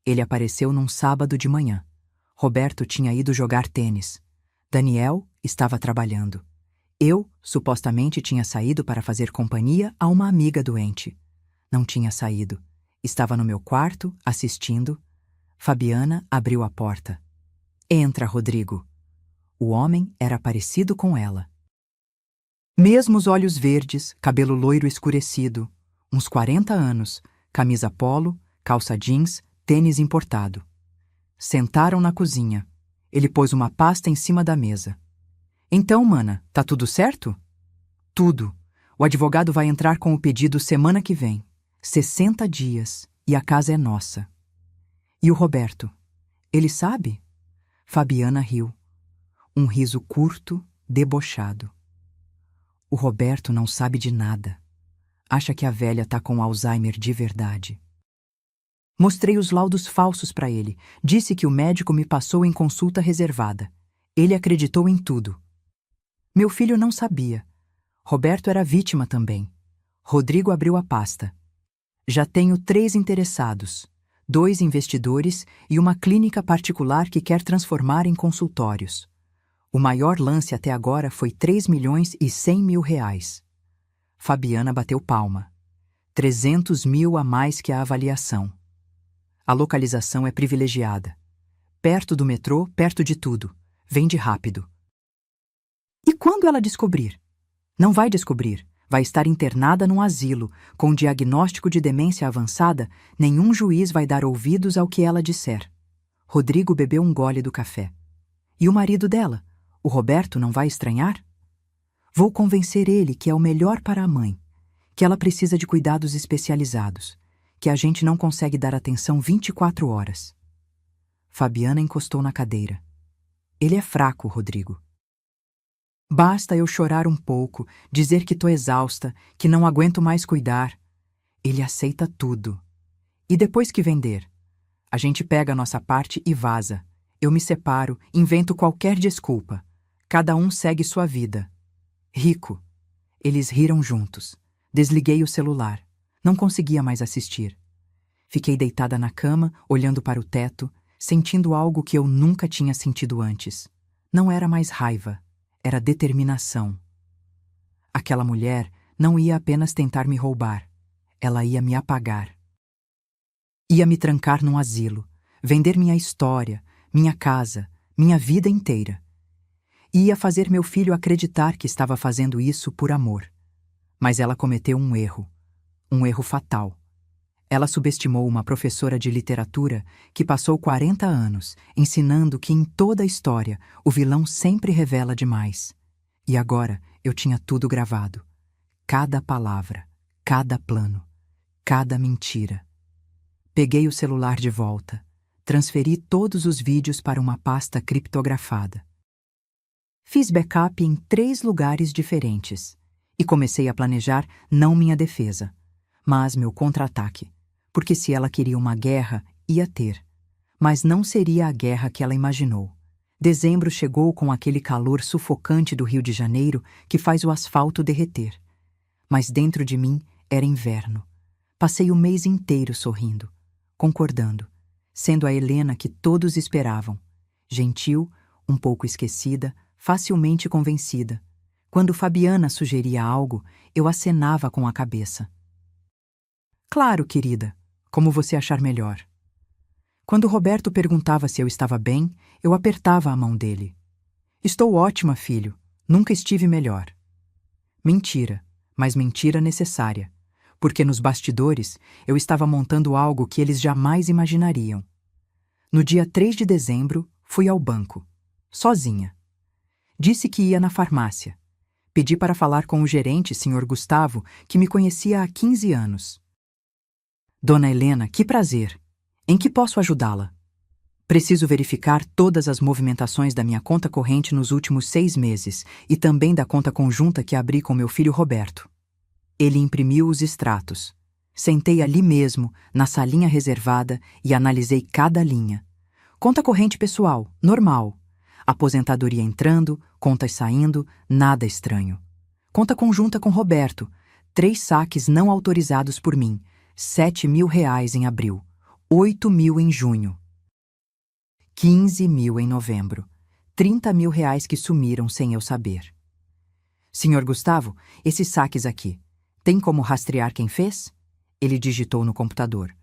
S1: Ele apareceu num sábado de manhã. Roberto tinha ido jogar tênis. Daniel estava trabalhando. Eu, supostamente, tinha saído para fazer companhia a uma amiga doente. Não tinha saído. Estava no meu quarto, assistindo. Fabiana abriu a porta. Entra, Rodrigo. O homem era parecido com ela. Mesmos olhos verdes, cabelo loiro escurecido, uns 40 anos, camisa polo, calça jeans, tênis importado. Sentaram na cozinha. Ele pôs uma pasta em cima da mesa. Então, mana, tá tudo certo? Tudo. O advogado vai entrar com o pedido semana que vem. 60 dias, e a casa é nossa. E o Roberto? Ele sabe? Fabiana riu. Um riso curto, debochado. O Roberto não sabe de nada. Acha que a velha tá com Alzheimer de verdade. Mostrei os laudos falsos para ele. Disse que o médico me passou em consulta reservada. Ele acreditou em tudo. Meu filho não sabia. Roberto era vítima também. Rodrigo abriu a pasta. Já tenho 3 interessados. 2 investidores e uma clínica particular que quer transformar em consultórios. O maior lance até agora foi 3.100.000 reais. Fabiana bateu palma. 300 mil a mais que a avaliação. A localização é privilegiada. Perto do metrô, perto de tudo. Vende rápido. E quando ela descobrir? Não vai descobrir. Vai estar internada num asilo, com diagnóstico de demência avançada, nenhum juiz vai dar ouvidos ao que ela disser. Rodrigo bebeu um gole do café. E o marido dela? O Roberto não vai estranhar? Vou convencer ele que é o melhor para a mãe, que ela precisa de cuidados especializados, que a gente não consegue dar atenção 24 horas. Fabiana encostou na cadeira. Ele é fraco, Rodrigo. Basta eu chorar um pouco, dizer que tô exausta, que não aguento mais cuidar. Ele aceita tudo. E depois que vender? A gente pega a nossa parte e vaza. Eu me separo, invento qualquer desculpa. Cada um segue sua vida. Rico. Eles riram juntos. Desliguei o celular. Não conseguia mais assistir. Fiquei deitada na cama, olhando para o teto, sentindo algo que eu nunca tinha sentido antes. Não era mais raiva, era determinação. Aquela mulher não ia apenas tentar me roubar, ela ia me apagar. Ia me trancar num asilo, vender minha história, minha casa, minha vida inteira. Ia fazer meu filho acreditar que estava fazendo isso por amor. Mas ela cometeu um erro fatal. Ela subestimou uma professora de literatura que passou 40 anos ensinando que em toda a história o vilão sempre revela demais. E agora eu tinha tudo gravado. Cada palavra, cada plano, cada mentira. Peguei o celular de volta, transferi todos os vídeos para uma pasta criptografada. Fiz backup em 3 lugares diferentes e comecei a planejar não minha defesa, mas meu contra-ataque, porque se ela queria uma guerra, ia ter. Mas não seria a guerra que ela imaginou. Dezembro chegou com aquele calor sufocante do Rio de Janeiro que faz o asfalto derreter. Mas dentro de mim era inverno. Passei o mês inteiro sorrindo, concordando, sendo a Helena que todos esperavam. Gentil, um pouco esquecida, facilmente convencida. Quando Fabiana sugeria algo, eu acenava com a cabeça. Claro, querida, como você achar melhor. Quando Roberto perguntava se eu estava bem, eu apertava a mão dele. Estou ótima, filho. Nunca estive melhor. Mentira, mas mentira necessária, porque nos bastidores eu estava montando algo que eles jamais imaginariam. No dia 3 de dezembro, fui ao banco, sozinha. Disse que ia na farmácia. Pedi para falar com o gerente, Sr. Gustavo, que me conhecia há 15 anos. Dona Helena, que prazer! Em que posso ajudá-la? Preciso verificar todas as movimentações da minha conta corrente nos últimos 6 meses e também da conta conjunta que abri com meu filho Roberto. Ele imprimiu os extratos. Sentei ali mesmo, na salinha reservada, e analisei cada linha. Conta corrente pessoal, normal. Aposentadoria entrando, contas saindo, nada estranho. Conta conjunta com Roberto, 3 saques não autorizados por mim, R$ 7.000 em abril, 8.000 em junho, 15.000 em novembro, R$ 30.000 que sumiram sem eu saber. Senhor Gustavo, esses saques aqui, tem como rastrear quem fez? Ele digitou no computador.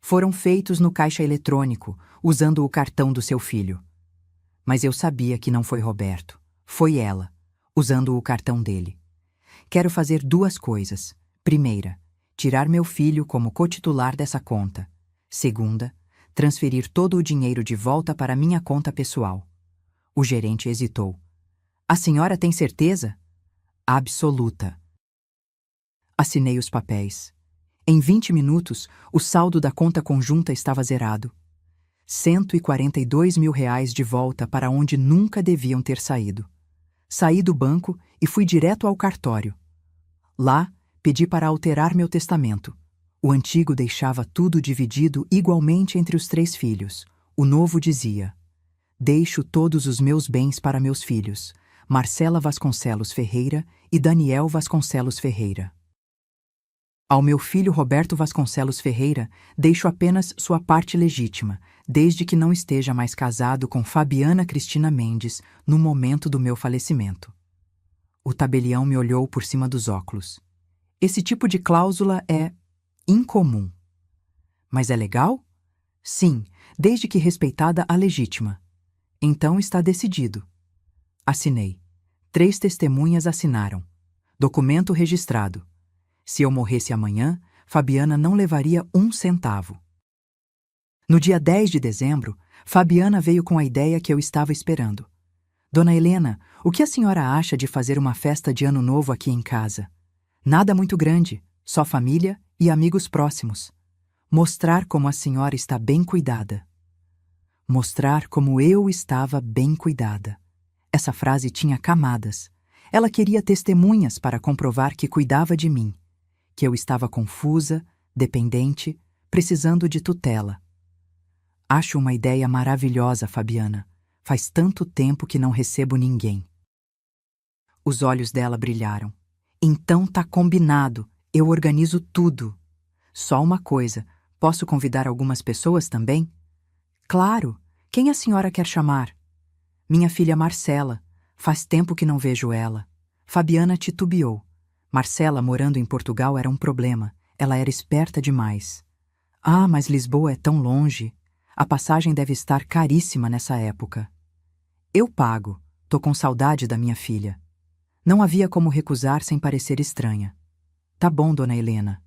S1: Foram feitos no caixa eletrônico, usando o cartão do seu filho. Mas eu sabia que não foi Roberto. Foi ela, usando o cartão dele. Quero fazer 2 coisas. Primeira, tirar meu filho como cotitular dessa conta. Segunda, transferir todo o dinheiro de volta para minha conta pessoal. O gerente hesitou. A senhora tem certeza? Absoluta. Assinei os papéis. Em 20 minutos, o saldo da conta conjunta estava zerado. R$ 142.000 de volta para onde nunca deviam ter saído. Saí do banco e fui direto ao cartório. Lá, pedi para alterar meu testamento. O antigo deixava tudo dividido igualmente entre os 3 filhos. O novo dizia: deixo todos os meus bens para meus filhos, Marcela Vasconcelos Ferreira e Daniel Vasconcelos Ferreira. Ao meu filho Roberto Vasconcelos Ferreira, deixo apenas sua parte legítima, desde que não esteja mais casado com Fabiana Cristina Mendes no momento do meu falecimento. O tabelião me olhou por cima dos óculos. Esse tipo de cláusula é incomum. Mas é legal? Sim, desde que respeitada a legítima. Então está decidido. Assinei. 3 testemunhas assinaram. Documento registrado. Se eu morresse amanhã, Fabiana não levaria 1 centavo. No dia 10 de dezembro, Fabiana veio com a ideia que eu estava esperando. Dona Helena, o que a senhora acha de fazer uma festa de Ano Novo aqui em casa? Nada muito grande, só família e amigos próximos. Mostrar como a senhora está bem cuidada. Mostrar como eu estava bem cuidada. Essa frase tinha camadas. Ela queria testemunhas para comprovar que cuidava de mim, que eu estava confusa, dependente, precisando de tutela. Acho uma ideia maravilhosa, Fabiana. Faz tanto tempo que não recebo ninguém. Os olhos dela brilharam. Então tá combinado. Eu organizo tudo. Só uma coisa. Posso convidar algumas pessoas também? Claro. Quem a senhora quer chamar? Minha filha Marcela. Faz tempo que não vejo ela. Fabiana titubeou. Marcela, morando em Portugal, era um problema. Ela era esperta demais. Ah, mas Lisboa é tão longe. A passagem deve estar caríssima nessa época. Eu pago. Tô com saudade da minha filha. Não havia como recusar sem parecer estranha. Tá bom, dona Helena.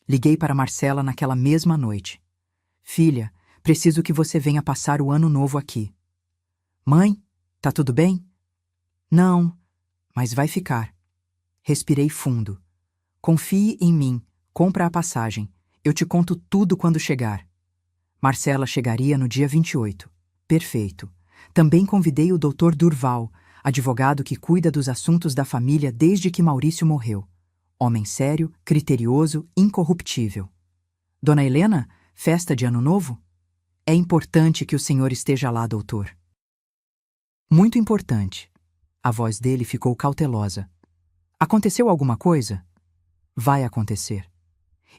S1: Liguei para Marcela naquela mesma noite. Filha, preciso que você venha passar o ano novo aqui. Mãe, tá tudo bem? Não, mas vai ficar. Respirei fundo. Confie em mim, compra a passagem. Eu te conto tudo quando chegar. Marcela chegaria no dia 28. Perfeito. Também convidei o Dr. Durval, advogado que cuida dos assuntos da família desde que Maurício morreu. Homem sério, criterioso, incorruptível. Dona Helena, festa de Ano Novo? É importante que o senhor esteja lá, doutor. Muito importante. A voz dele ficou cautelosa. Aconteceu alguma coisa? Vai acontecer.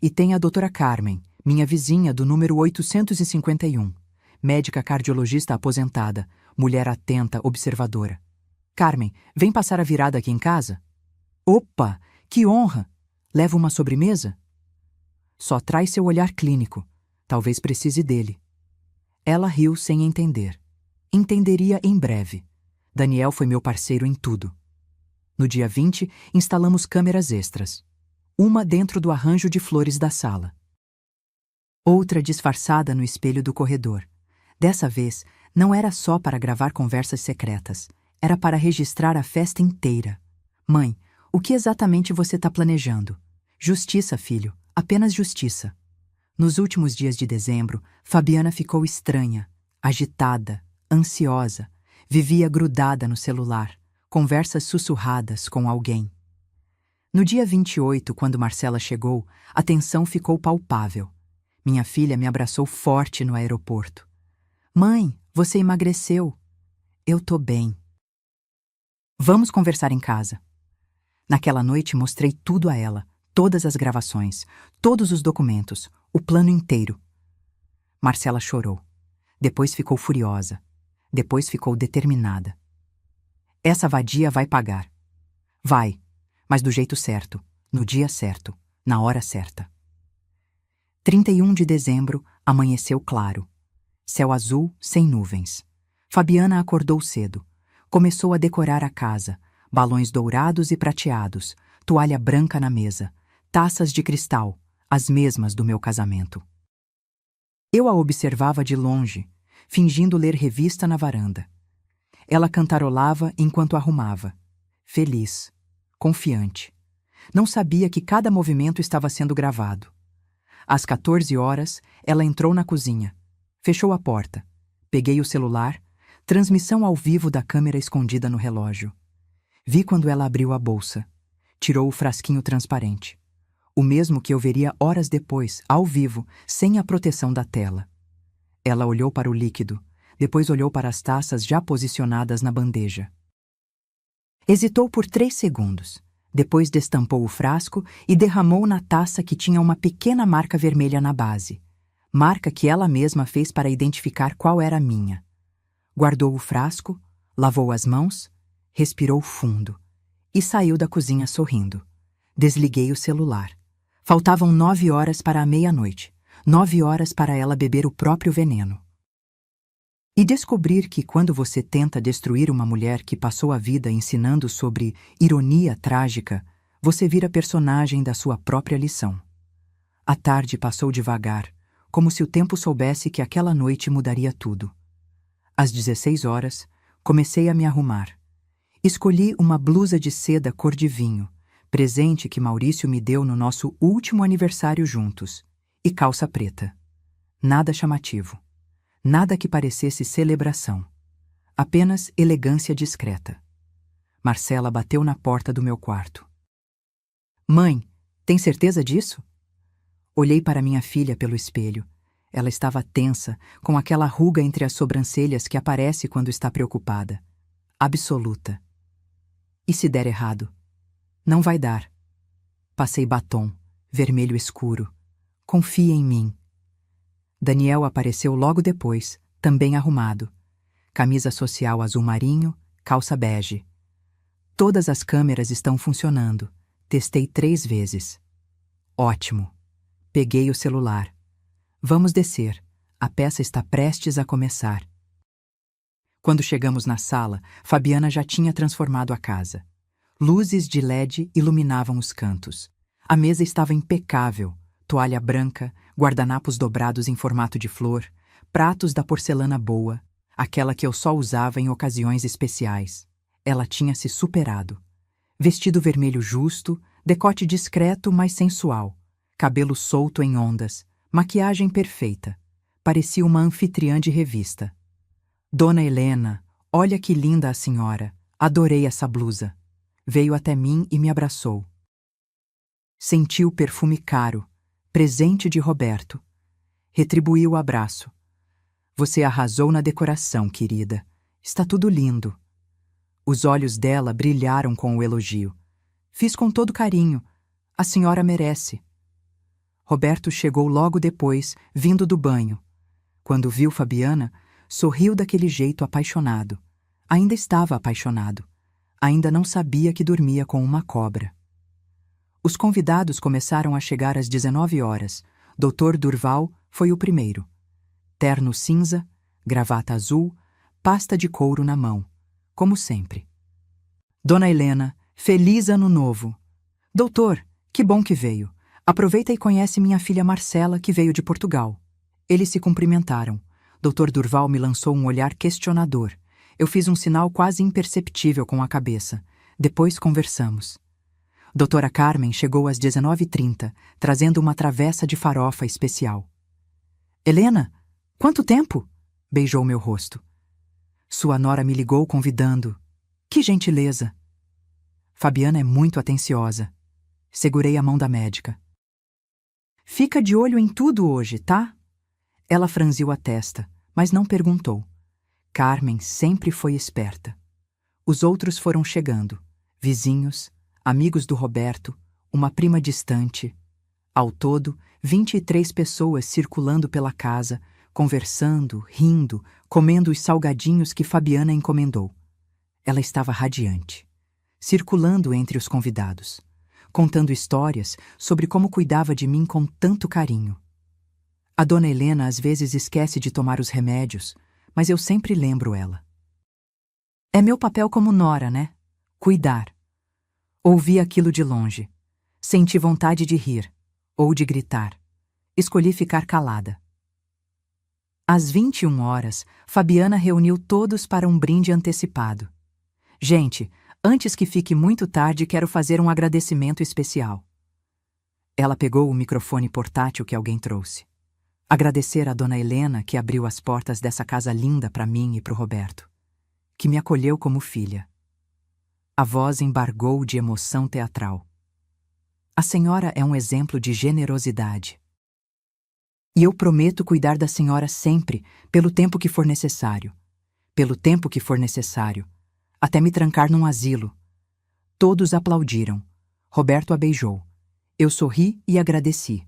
S1: E tem a doutora Carmen, minha vizinha do número 851, médica cardiologista aposentada, mulher atenta, observadora. Carmen, vem passar a virada aqui em casa? Opa, que honra! Leva uma sobremesa? Só traz seu olhar clínico. Talvez precise dele. Ela riu sem entender. Entenderia em breve. Daniel foi meu parceiro em tudo. No dia 20, instalamos câmeras extras. Uma dentro do arranjo de flores da sala. Outra disfarçada no espelho do corredor. Dessa vez, não era só para gravar conversas secretas. Era para registrar a festa inteira. Mãe, o que exatamente você está planejando? Justiça, filho. Apenas justiça. Nos últimos dias de dezembro, Fabiana ficou estranha, agitada, ansiosa. Vivia grudada no celular, conversas sussurradas com alguém. No dia 28, quando Marcela chegou, a tensão ficou palpável. Minha filha me abraçou forte no aeroporto. Mãe, você emagreceu. Eu tô bem. Vamos conversar em casa. Naquela noite mostrei tudo a ela, todas as gravações, todos os documentos, o plano inteiro. Marcela chorou. Depois ficou furiosa. Depois ficou determinada. Essa vadia vai pagar. Vai, mas do jeito certo, no dia certo, na hora certa. 31 de dezembro, amanheceu claro. Céu azul, sem nuvens. Fabiana acordou cedo. Começou a decorar a casa, balões dourados e prateados, toalha branca na mesa, taças de cristal, as mesmas do meu casamento. Eu a observava de longe, fingindo ler revista na varanda. Ela cantarolava enquanto arrumava, feliz, confiante. Não sabia que cada movimento estava sendo gravado. Às 14 horas, ela entrou na cozinha, fechou a porta. Peguei o celular, transmissão ao vivo da câmera escondida no relógio. Vi quando ela abriu a bolsa. Tirou o frasquinho transparente. O mesmo que eu veria horas depois, ao vivo, sem a proteção da tela. Ela olhou para o líquido, depois olhou para as taças já posicionadas na bandeja. Hesitou por 3 segundos. Depois destampou o frasco e derramou na taça que tinha uma pequena marca vermelha na base. Marca que ela mesma fez para identificar qual era a minha. Guardou o frasco, lavou as mãos, respirou fundo e saiu da cozinha sorrindo. Desliguei o celular. Faltavam 9 horas para a meia-noite. 9 horas para ela beber o próprio veneno. E descobrir que quando você tenta destruir uma mulher que passou a vida ensinando sobre ironia trágica, você vira personagem da sua própria lição. A tarde passou devagar, como se o tempo soubesse que aquela noite mudaria tudo. Às 16 horas, comecei a me arrumar. Escolhi uma blusa de seda cor de vinho, presente que Maurício me deu no nosso último aniversário juntos, e calça preta. Nada chamativo. Nada que parecesse celebração. Apenas elegância discreta. Marcela bateu na porta do meu quarto. Mãe, tem certeza disso? Olhei para minha filha pelo espelho. Ela estava tensa, com aquela ruga entre as sobrancelhas que aparece quando está preocupada. Absoluta. E se der errado? Não vai dar. Passei batom, vermelho escuro, Confie em mim. Daniel apareceu logo depois, também arrumado. Camisa social azul marinho, calça bege. Todas as câmeras estão funcionando. Testei 3 vezes. Ótimo. Peguei o celular. Vamos descer. A peça está prestes a começar. Quando chegamos na sala, Fabiana já tinha transformado a casa. Luzes de LED iluminavam os cantos. A mesa estava impecável. Toalha branca, guardanapos dobrados em formato de flor, pratos da porcelana boa, aquela que eu só usava em ocasiões especiais. Ela tinha se superado. Vestido vermelho justo, decote discreto, mas sensual. Cabelo solto em ondas, maquiagem perfeita. Parecia uma anfitriã de revista. Dona Helena, olha que linda a senhora. Adorei essa blusa. Veio até mim e me abraçou. Senti o perfume caro, presente de Roberto. Retribuí o abraço. Você arrasou na decoração, querida. Está tudo lindo. Os olhos dela brilharam com o elogio. Fiz com todo carinho. A senhora merece. Roberto chegou logo depois, vindo do banho. Quando viu Fabiana, sorriu daquele jeito apaixonado. Ainda estava apaixonado. Ainda não sabia que dormia com uma cobra. Os convidados começaram a chegar às 19 horas. Dr. Durval foi o primeiro. Terno cinza, gravata azul, pasta de couro na mão. Como sempre. Dona Helena, feliz ano novo. Doutor, que bom que veio. Aproveita e conhece minha filha Marcela, que veio de Portugal. Eles se cumprimentaram. Dr. Durval me lançou um olhar questionador. Eu fiz um sinal quase imperceptível com a cabeça. Depois conversamos. Doutora Carmen chegou às 19h30, trazendo uma travessa de farofa especial. Helena, quanto tempo? Beijou meu rosto. Sua nora me ligou convidando. Que gentileza! Fabiana é muito atenciosa. Segurei a mão da médica. Fica de olho em tudo hoje, tá? Ela franziu a testa, mas não perguntou. Carmen sempre foi esperta. Os outros foram chegando. Vizinhos, amigos do Roberto, uma prima distante. Ao todo, 23 pessoas circulando pela casa, conversando, rindo, comendo os salgadinhos que Fabiana encomendou. Ela estava radiante, circulando entre os convidados, contando histórias sobre como cuidava de mim com tanto carinho. A dona Helena às vezes esquece de tomar os remédios, mas eu sempre lembro ela. É meu papel como nora, né? Cuidar. Ouvi aquilo de longe. Senti vontade de rir, ou de gritar. Escolhi ficar calada. Às 21 horas, Fabiana reuniu todos para um brinde antecipado. Gente, antes que fique muito tarde, quero fazer um agradecimento especial. Ela pegou o microfone portátil que alguém trouxe. Agradecer a dona Helena que abriu as portas dessa casa linda para mim e para o Roberto, que me acolheu como filha. A voz embargou de emoção teatral. A senhora é um exemplo de generosidade. E eu prometo cuidar da senhora sempre, pelo tempo que for necessário. Pelo tempo que for necessário. Até me trancar num asilo. Todos aplaudiram. Roberto a beijou. Eu sorri e agradeci.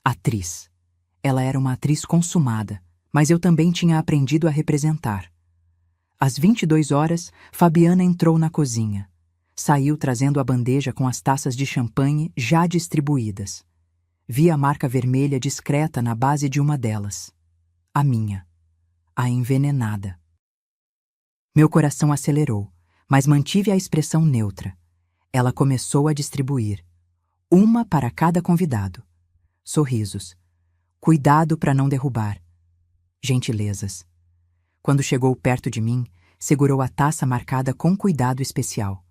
S1: Atriz. Ela era uma atriz consumada, mas eu também tinha aprendido a representar. Às 22 horas, Fabiana entrou na cozinha. Saiu trazendo a bandeja com as taças de champanhe já distribuídas. Vi a marca vermelha discreta na base de uma delas. A minha. A envenenada. Meu coração acelerou, mas mantive a expressão neutra. Ela começou a distribuir. Uma para cada convidado. Sorrisos. Cuidado para não derrubar. Gentilezas. Quando chegou perto de mim, segurou a taça marcada com cuidado especial.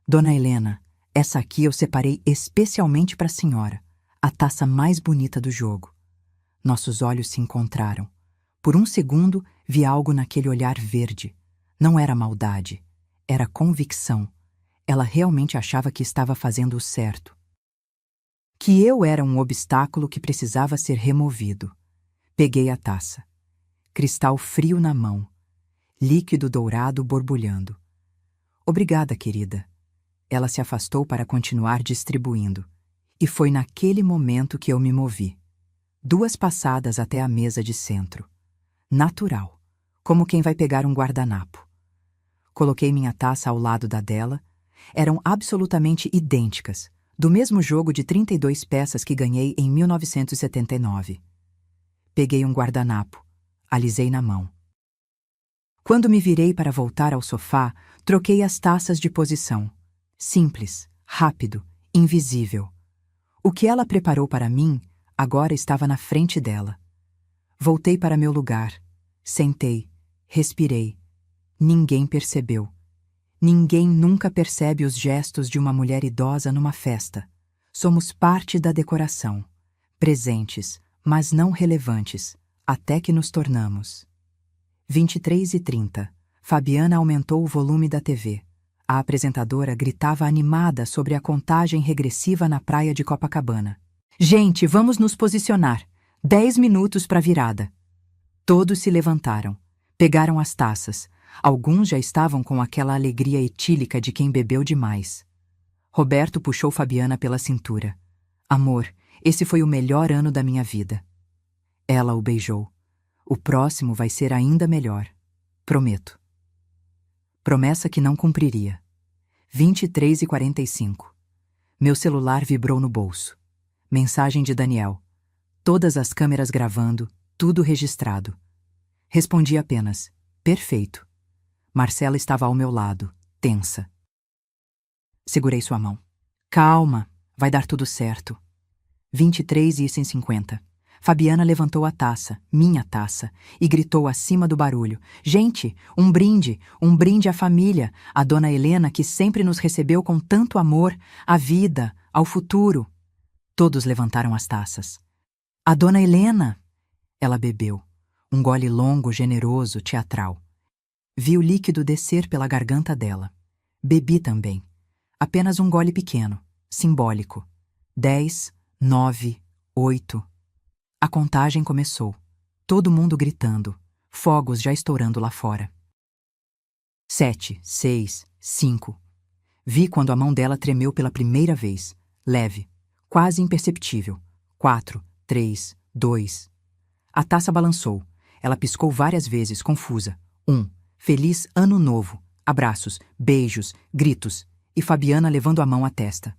S1: Dona Helena, essa aqui eu separei especialmente para a senhora. A taça mais bonita do jogo. Nossos olhos se encontraram. Por um segundo, vi algo naquele olhar verde. Não era maldade. Era convicção. Ela realmente achava que estava fazendo o certo. Que eu era um obstáculo que precisava ser removido. Peguei a taça. Cristal frio na mão. Líquido dourado borbulhando. Obrigada, querida. Ela se afastou para continuar distribuindo. E foi naquele momento que eu me movi. 2 passadas até a mesa de centro. Natural, como quem vai pegar um guardanapo. Coloquei minha taça ao lado da dela. Eram absolutamente idênticas, do mesmo jogo de 32 peças que ganhei em 1979. Peguei um guardanapo, alisei na mão. Quando me virei para voltar ao sofá, troquei as taças de posição. Simples, rápido, invisível. O que ela preparou para mim agora estava na frente dela. Voltei para meu lugar, sentei, respirei. Ninguém percebeu. Ninguém nunca percebe os gestos de uma mulher idosa numa festa. Somos parte da decoração, presentes, mas não relevantes, até que nos tornamos. 23h30. Fabiana aumentou o volume da TV. A apresentadora gritava animada sobre a contagem regressiva na praia de Copacabana. Gente, vamos nos posicionar. 10 minutos para a virada. Todos se levantaram. Pegaram as taças. Alguns já estavam com aquela alegria etílica de quem bebeu demais. Roberto puxou Fabiana pela cintura. Amor, esse foi o melhor ano da minha vida. Ela o beijou. O próximo vai ser ainda melhor. Prometo. Promessa que não cumpriria. 23h45. Meu celular vibrou no bolso. Mensagem de Daniel. Todas as câmeras gravando, tudo registrado. Respondi apenas, perfeito. Marcela estava ao meu lado, tensa. Segurei sua mão. Calma, vai dar tudo certo. 23h50. Fabiana levantou a taça, minha taça, e gritou acima do barulho. Gente, um brinde à família, à dona Helena que sempre nos recebeu com tanto amor, à vida, ao futuro. Todos levantaram as taças. A dona Helena! Ela bebeu. Um gole longo, generoso, teatral. Vi o líquido descer pela garganta dela. Bebi também. Apenas um gole pequeno, simbólico. 10, 9, 8. A contagem começou. Todo mundo gritando. Fogos já estourando lá fora. 7, 6, 5. Vi quando a mão dela tremeu pela primeira vez. Leve. Quase imperceptível. 4, 3, 2. A taça balançou. Ela piscou várias vezes, confusa. 1. Feliz Ano Novo. Abraços, beijos, gritos. E Fabiana levando a mão à testa.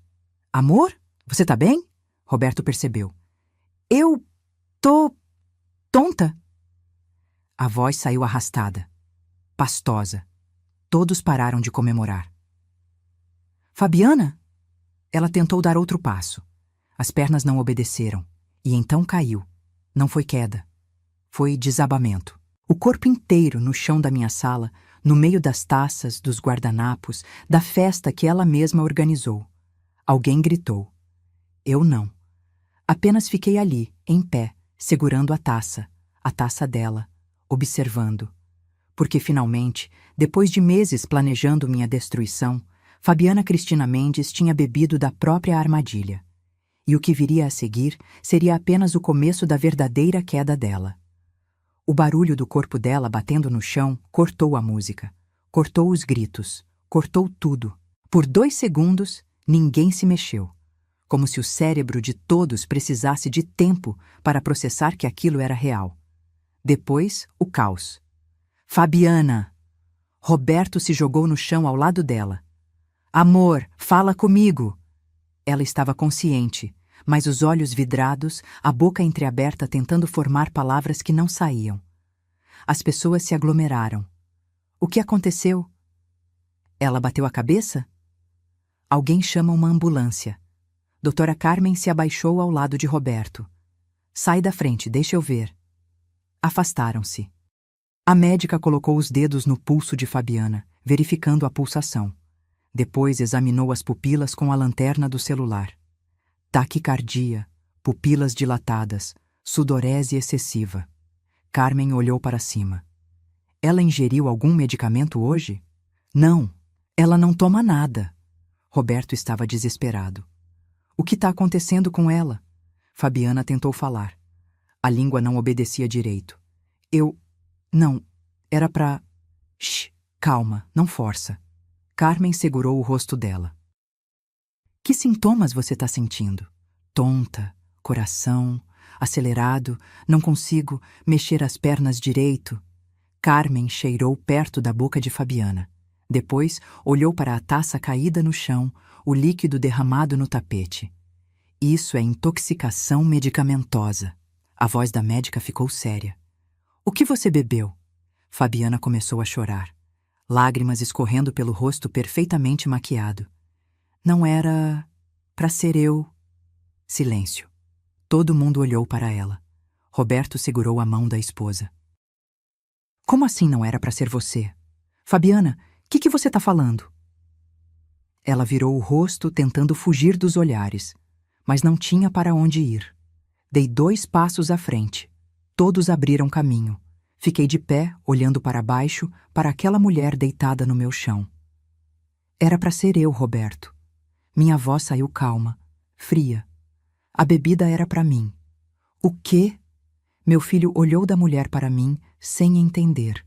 S1: Amor? Você tá bem? Roberto percebeu. Eu tô tonta. A voz saiu arrastada. Pastosa. Todos pararam de comemorar. Fabiana? Ela tentou dar outro passo. As pernas não obedeceram. E então caiu. Não foi queda. Foi desabamento. O corpo inteiro no chão da minha sala, no meio das taças, dos guardanapos, da festa que ela mesma organizou. Alguém gritou. Eu não. Apenas fiquei ali, em pé, segurando a taça dela, observando. Porque finalmente, depois de meses planejando minha destruição, Fabiana Cristina Mendes tinha bebido da própria armadilha. E o que viria a seguir seria apenas o começo da verdadeira queda dela. O barulho do corpo dela batendo no chão cortou a música, cortou os gritos, cortou tudo. Por 2 segundos, ninguém se mexeu, como se o cérebro de todos precisasse de tempo para processar que aquilo era real. Depois, o caos. Fabiana! Roberto se jogou no chão ao lado dela. Amor, fala comigo! Ela estava consciente, mas os olhos vidrados, a boca entreaberta tentando formar palavras que não saíam. As pessoas se aglomeraram. O que aconteceu? Ela bateu a cabeça? Alguém chama uma ambulância. Doutora Carmen se abaixou ao lado de Roberto. Sai da frente, deixa eu ver. Afastaram-se. A médica colocou os dedos no pulso de Fabiana, verificando a pulsação. Depois examinou as pupilas com a lanterna do celular. Taquicardia, pupilas dilatadas, sudorese excessiva. Carmen olhou para cima. Ela ingeriu algum medicamento hoje? Não, ela não toma nada. Roberto estava desesperado. O que está acontecendo com ela? Fabiana tentou falar. A língua não obedecia direito. Não, era pra... Shh, calma, não força. Carmen segurou o rosto dela. Que sintomas você está sentindo? Tonta, coração, Acelerado, não consigo mexer as pernas direito. Carmen cheirou perto da boca de Fabiana. Depois, olhou para a taça caída no chão, o líquido derramado no tapete. Isso é intoxicação medicamentosa. A voz da médica ficou séria. O que você bebeu? Fabiana começou a chorar, lágrimas escorrendo pelo rosto perfeitamente maquiado. Não era para ser eu. Silêncio. Todo mundo olhou para ela. Roberto segurou a mão da esposa. Como assim não era para ser você? Fabiana, o que você está falando? Ela virou o rosto tentando fugir dos olhares, mas não tinha para onde ir. Dei 2 passos à frente. Todos abriram caminho. Fiquei de pé, olhando para baixo, para aquela mulher deitada no meu chão. Era para ser eu, Roberto. Minha voz saiu calma, fria. A bebida era para mim. O quê? Meu filho olhou da mulher para mim, sem entender.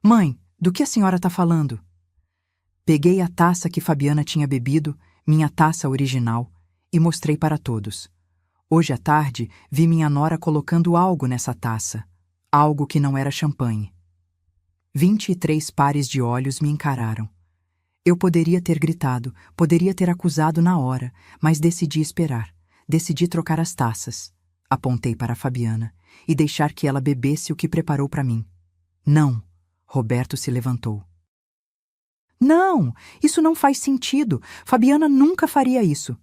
S1: Mãe, do que a senhora está falando? Peguei a taça que Fabiana tinha bebido, minha taça original, e mostrei para todos. Hoje à tarde, vi minha nora colocando algo nessa taça. Algo que não era champanhe. 23 pares de olhos me encararam. Eu poderia ter gritado, poderia ter acusado na hora, mas decidi esperar. Decidi trocar as taças. Apontei para a Fabiana e deixar que ela bebesse o que preparou para mim. Não! Roberto se levantou. Não! Isso não faz sentido! Fabiana nunca faria isso!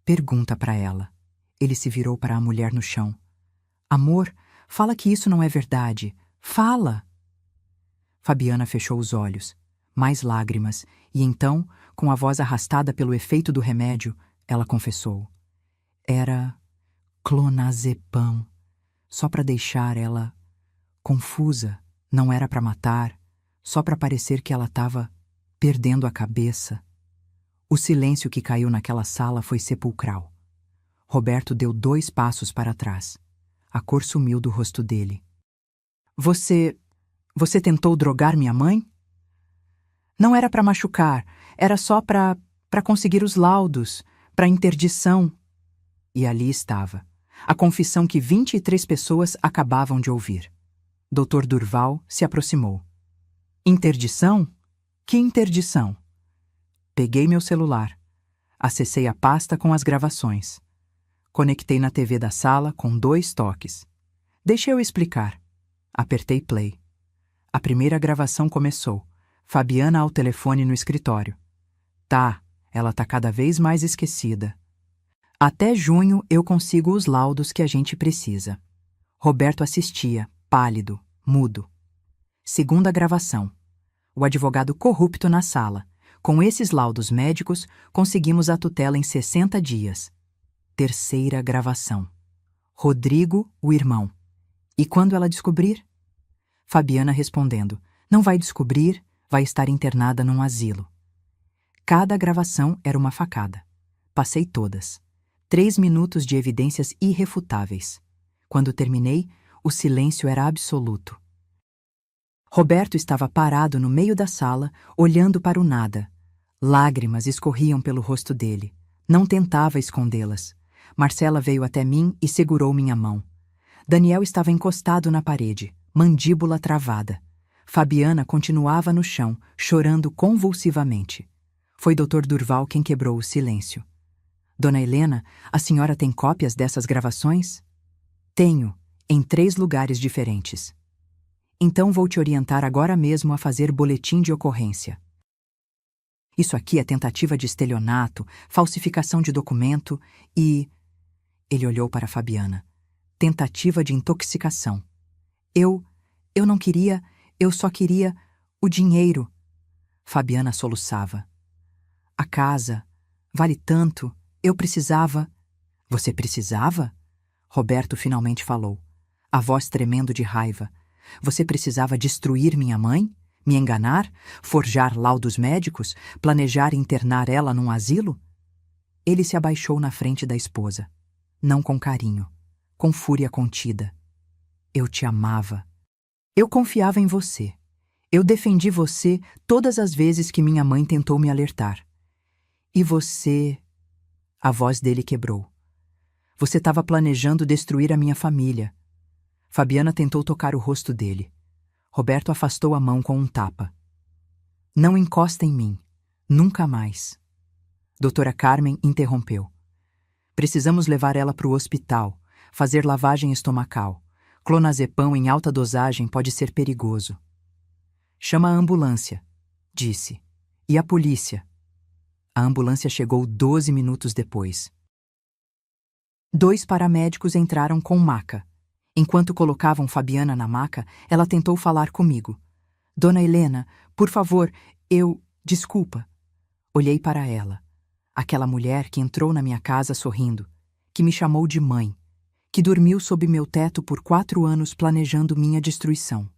S1: Pergunta para ela. Ele se virou para a mulher no chão. Amor, fala que isso não é verdade. Fala! Fabiana fechou os olhos. Mais lágrimas, e então, com a voz arrastada pelo efeito do remédio, ela confessou. Era clonazepam, só para deixar ela confusa, não era para matar, só para parecer que ela estava perdendo a cabeça. O silêncio que caiu naquela sala foi sepulcral. Roberto deu 2 passos para trás. A cor sumiu do rosto dele. Você tentou drogar minha mãe? Não era para machucar, era só para conseguir os laudos, para interdição. E ali estava, a confissão que 23 pessoas acabavam de ouvir. Dr. Durval se aproximou. Interdição? Que interdição? Peguei meu celular. Acessei a pasta com as gravações. Conectei na TV da sala com 2 toques. Deixa eu explicar. Apertei play. A primeira gravação começou. Fabiana ao telefone no escritório. Tá, ela tá cada vez mais esquecida. Até junho eu consigo os laudos que a gente precisa. Roberto assistia, pálido, mudo. Segunda gravação. O advogado corrupto na sala. Com esses laudos médicos, conseguimos a tutela em 60 dias. Terceira gravação. Rodrigo, o irmão. E quando ela descobrir? Fabiana respondendo. Não vai descobrir, vai estar internada num asilo. Cada gravação era uma facada. Passei todas. 3 minutos de evidências irrefutáveis. Quando terminei, o silêncio era absoluto. Roberto estava parado no meio da sala, olhando para o nada. Lágrimas escorriam pelo rosto dele. Não tentava escondê-las. Marcela veio até mim e segurou minha mão. Daniel estava encostado na parede, mandíbula travada. Fabiana continuava no chão, chorando convulsivamente. Foi Dr. Durval quem quebrou o silêncio. Dona Helena, a senhora tem cópias dessas gravações? Tenho, em 3 lugares diferentes. Então vou te orientar agora mesmo a fazer boletim de ocorrência. Isso aqui é tentativa de estelionato, falsificação de documento e... Ele olhou para Fabiana. Tentativa de intoxicação. Eu não queria, eu só queria o dinheiro. Fabiana soluçava. A casa, vale tanto, eu precisava... Você precisava? Roberto finalmente falou, a voz tremendo de raiva. Você precisava destruir minha mãe? Me enganar? Forjar laudos médicos? Planejar internar ela num asilo? Ele se abaixou na frente da esposa. Não com carinho, com fúria contida. Eu te amava. Eu confiava em você. Eu defendi você todas as vezes que minha mãe tentou me alertar. E você... A voz dele quebrou. Você estava planejando destruir a minha família. Fabiana tentou tocar o rosto dele. Roberto afastou a mão com um tapa. Não encosta em mim. Nunca mais. Doutora Carmen interrompeu. Precisamos levar ela para o hospital, fazer lavagem estomacal. Clonazepam em alta dosagem pode ser perigoso. Chama a ambulância, disse. E a polícia? A ambulância chegou 12 minutos depois. 2 paramédicos entraram com maca. Enquanto colocavam Fabiana na maca, ela tentou falar comigo. Dona Helena, por favor, Desculpa. Olhei para ela. Aquela mulher que entrou na minha casa sorrindo, que me chamou de mãe, que dormiu sob meu teto por 4 anos planejando minha destruição.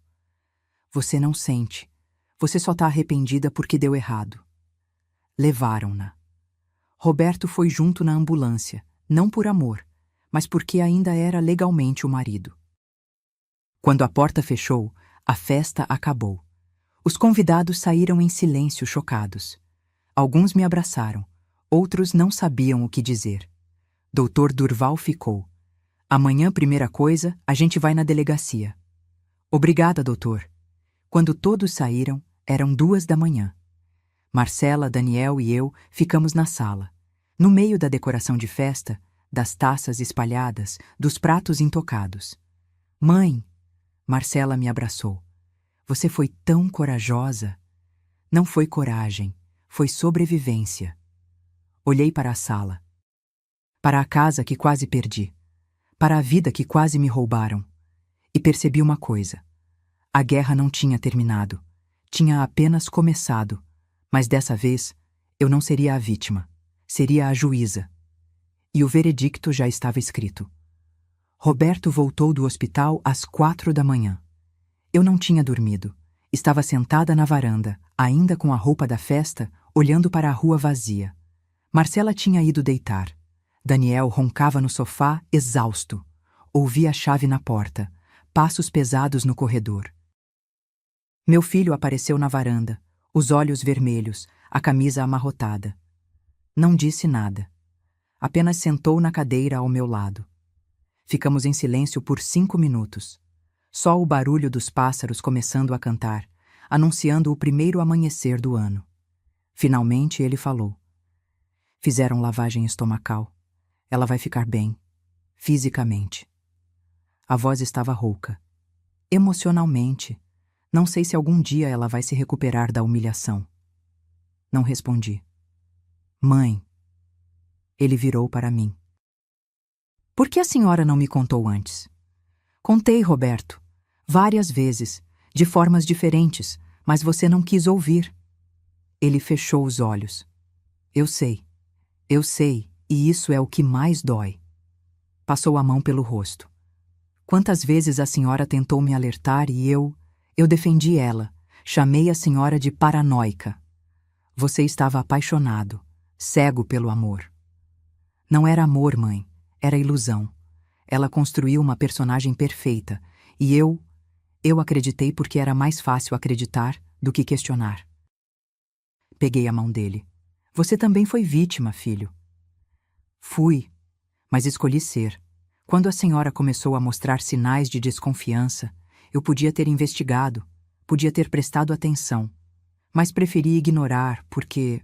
S1: Você não sente. Você só está arrependida porque deu errado. Levaram-na. Roberto foi junto na ambulância, não por amor, mas porque ainda era legalmente o marido. Quando a porta fechou, a festa acabou. Os convidados saíram em silêncio, chocados. Alguns me abraçaram, outros não sabiam o que dizer. Doutor Durval ficou. Amanhã, primeira coisa, a gente vai na delegacia. Obrigada, doutor. Quando todos saíram, eram 2 da manhã. Marcela, Daniel e eu ficamos na sala. No meio da decoração de festa, das taças espalhadas, dos pratos intocados. Mãe! Marcela me abraçou. Você foi tão corajosa. Não foi coragem, foi sobrevivência. Olhei para a sala. Para a casa que quase perdi. Para a vida que quase me roubaram. E percebi uma coisa. A guerra não tinha terminado. Tinha apenas começado. Mas dessa vez, eu não seria a vítima. Seria a juíza. E o veredicto já estava escrito. Roberto voltou do hospital às 4 da manhã. Eu não tinha dormido. Estava sentada na varanda, ainda com a roupa da festa, olhando para a rua vazia. Marcela tinha ido deitar. Daniel roncava no sofá, exausto. Ouvi a chave na porta, passos pesados no corredor. Meu filho apareceu na varanda, os olhos vermelhos, a camisa amarrotada. Não disse nada. Apenas sentou na cadeira ao meu lado. Ficamos em silêncio por 5 minutos. Só o barulho dos pássaros começando a cantar, anunciando o primeiro amanhecer do ano. Finalmente ele falou. Fizeram lavagem estomacal. Ela vai ficar bem, fisicamente. A voz estava rouca. Emocionalmente. Não sei se algum dia ela vai se recuperar da humilhação. Não respondi. Mãe. Ele virou para mim. Por que a senhora não me contou antes? Contei, Roberto. Várias vezes, de formas diferentes, mas você não quis ouvir. Ele fechou os olhos. Eu sei, e isso é o que mais dói. Passou a mão pelo rosto. Quantas vezes a senhora tentou me alertar e eu defendi ela, chamei a senhora de paranoica. Você estava apaixonado, cego pelo amor. Não era amor, mãe, era ilusão. Ela construiu uma personagem perfeita, e eu acreditei porque era mais fácil acreditar do que questionar. Peguei a mão dele. Você também foi vítima, filho. Fui, mas escolhi ser. Quando a senhora começou a mostrar sinais de desconfiança, eu podia ter investigado, podia ter prestado atenção, mas preferi ignorar porque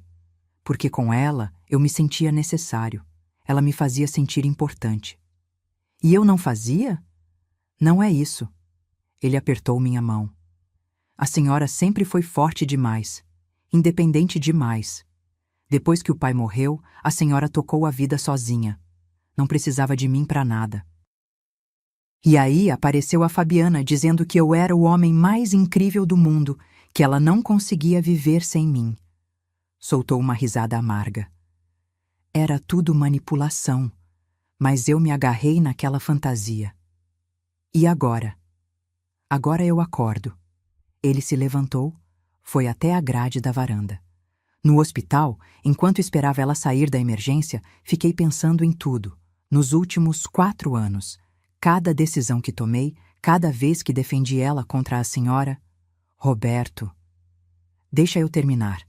S1: com ela eu me sentia necessário. Ela me fazia sentir importante. E eu não fazia? Não é isso. Ele apertou minha mão. A senhora sempre foi forte demais, independente demais. Depois que o pai morreu, a senhora tocou a vida sozinha. Não precisava de mim para nada. E aí apareceu a Fabiana dizendo que eu era o homem mais incrível do mundo, que ela não conseguia viver sem mim. Soltou uma risada amarga. Era tudo manipulação, mas eu me agarrei naquela fantasia. E agora? Agora eu acordo. Ele se levantou, foi até a grade da varanda. No hospital, enquanto esperava ela sair da emergência, fiquei pensando em tudo. Nos últimos 4 anos, cada decisão que tomei, cada vez que defendi ela contra a senhora... Roberto, deixa eu terminar.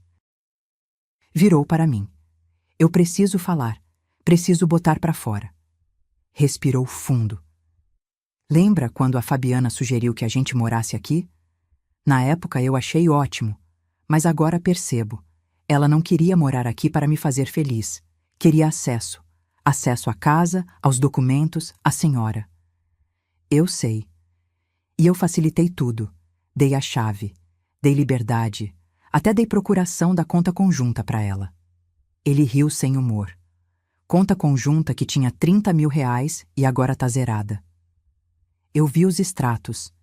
S1: Virou para mim. Eu preciso falar, preciso botar para fora. Respirou fundo. Lembra quando a Fabiana sugeriu que a gente morasse aqui? Na época eu achei ótimo, mas agora percebo. Ela não queria morar aqui para me fazer feliz. Queria acesso. Acesso à casa, aos documentos, à senhora. Eu sei. E eu facilitei tudo. Dei a chave. Dei liberdade. Até dei procuração da conta conjunta para ela. Ele riu sem humor. Conta conjunta que tinha 30 mil reais e agora tá zerada. Eu vi os extratos.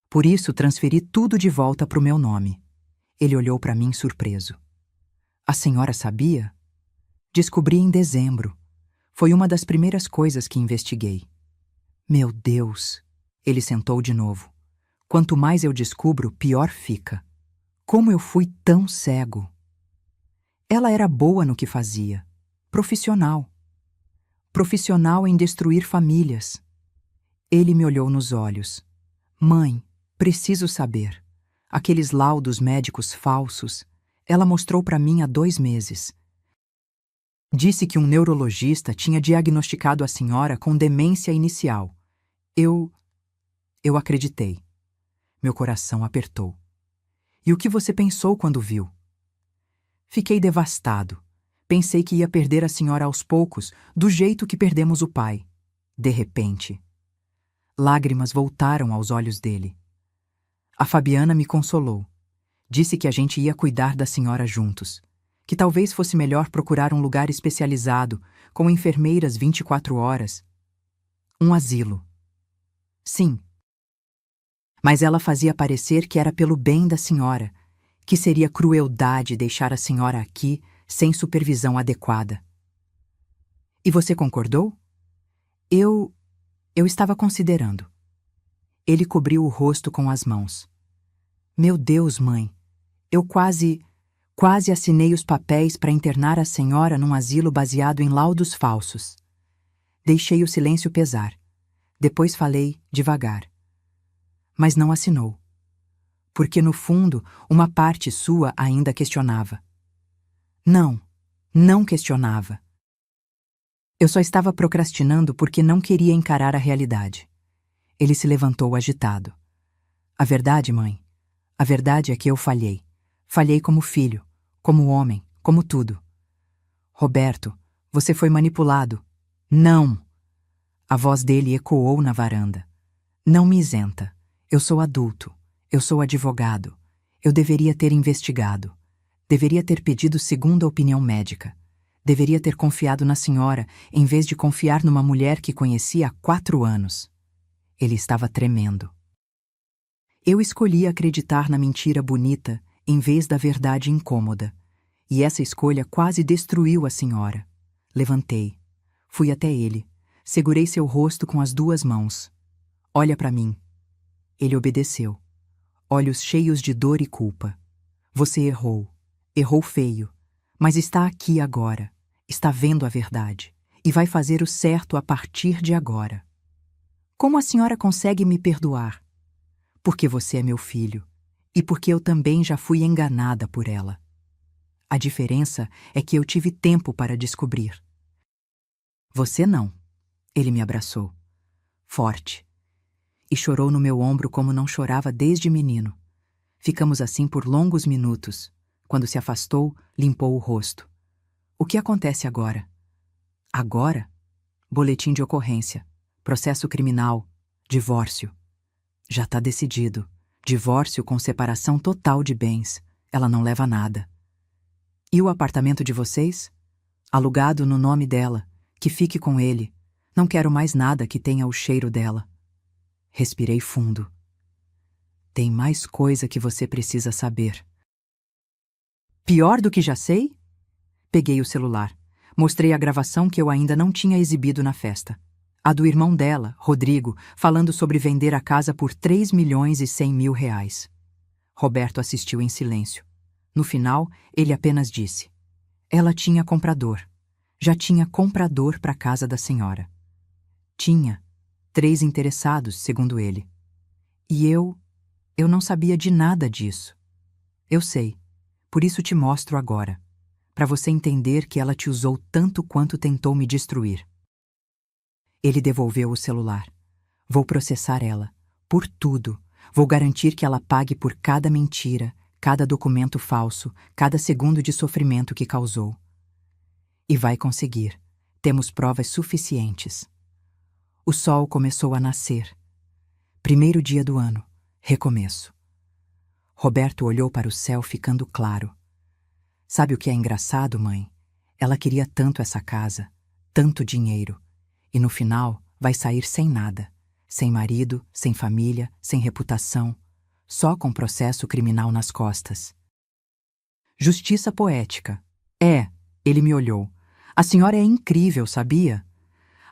S1: Por isso transferi tudo de volta pro meu nome. Ele olhou para mim surpreso. A senhora sabia? Descobri em dezembro. Foi uma das primeiras coisas que investiguei. Meu Deus! Ele sentou de novo. Quanto mais eu descubro, pior fica. Como eu fui tão cego? Ela era boa no que fazia. Profissional. Profissional em destruir famílias. Ele me olhou nos olhos. Mãe, preciso saber. Aqueles laudos médicos falsos, ela mostrou para mim há 2 meses. Disse que um neurologista tinha diagnosticado a senhora com demência inicial. Eu acreditei. Meu coração apertou. E o que você pensou quando viu? Fiquei devastado. Pensei que ia perder a senhora aos poucos, do jeito que perdemos o pai. De repente. Lágrimas voltaram aos olhos dele. A Fabiana me consolou. Disse que a gente ia cuidar da senhora juntos. Que talvez fosse melhor procurar um lugar especializado, com enfermeiras 24 horas. Um asilo. Sim. Mas ela fazia parecer que era pelo bem da senhora, que seria crueldade deixar a senhora aqui sem supervisão adequada. E você concordou? Eu estava considerando. Ele cobriu o rosto com as mãos. Meu Deus, mãe, eu quase assinei os papéis para internar a senhora num asilo baseado em laudos falsos. Deixei o silêncio pesar. Depois falei devagar. Mas não assinou. Porque, no fundo, uma parte sua ainda questionava. Não questionava. Eu só estava procrastinando porque não queria encarar a realidade. Ele se levantou agitado. A verdade, mãe, a verdade é que eu falhei. Falhei como filho, como homem, como tudo. Roberto, você foi manipulado. Não! A voz dele ecoou na varanda. Não me isenta. Eu sou adulto. Eu sou advogado. Eu deveria ter investigado. Deveria ter pedido segunda opinião médica. Deveria ter confiado na senhora, em vez de confiar numa mulher que conhecia há 4 anos. Ele estava tremendo. Eu escolhi acreditar na mentira bonita, em vez da verdade incômoda. E essa escolha quase destruiu a senhora. Levantei. Fui até ele. Segurei seu rosto com as 2 mãos. Olha para mim. Ele obedeceu. Olhos cheios de dor e culpa. Você errou. Errou feio. Mas está aqui agora. Está vendo a verdade. E vai fazer o certo a partir de agora. Como a senhora consegue me perdoar? Porque você é meu filho. E porque eu também já fui enganada por ela. A diferença é que eu tive tempo para descobrir. Você não. Ele me abraçou. Forte. E chorou no meu ombro como não chorava desde menino. Ficamos assim por longos minutos. Quando se afastou, limpou o rosto. O que acontece agora? Agora? Boletim de ocorrência. Processo criminal. Divórcio. Já está decidido. Divórcio com separação total de bens. Ela não leva nada. E o apartamento de vocês? Alugado no nome dela. Que fique com ele. Não quero mais nada que tenha o cheiro dela. Respirei fundo. Tem mais coisa que você precisa saber. Pior do que já sei? Peguei o celular. Mostrei a gravação que eu ainda não tinha exibido na festa. A do irmão dela, Rodrigo, falando sobre vender a casa por 3.100.000 reais. Roberto assistiu em silêncio. No final, ele apenas disse. Ela tinha comprador. Já tinha comprador para a casa da senhora. Tinha 3 interessados, segundo ele. E eu não sabia de nada disso. Eu sei. Por isso te mostro agora. Para você entender que ela te usou tanto quanto tentou me destruir. Ele devolveu o celular. Vou processar ela. Por tudo. Vou garantir que ela pague por cada mentira, cada documento falso, cada segundo de sofrimento que causou. E vai conseguir. Temos provas suficientes. O sol começou a nascer. Primeiro dia do ano. Recomeço. Roberto olhou para o céu ficando claro. Sabe o que é engraçado, mãe? Ela queria tanto essa casa, tanto dinheiro. E no final vai sair sem nada. Sem marido, sem família, sem reputação. Só com processo criminal nas costas. Justiça poética. Ele me olhou. A senhora é incrível, sabia?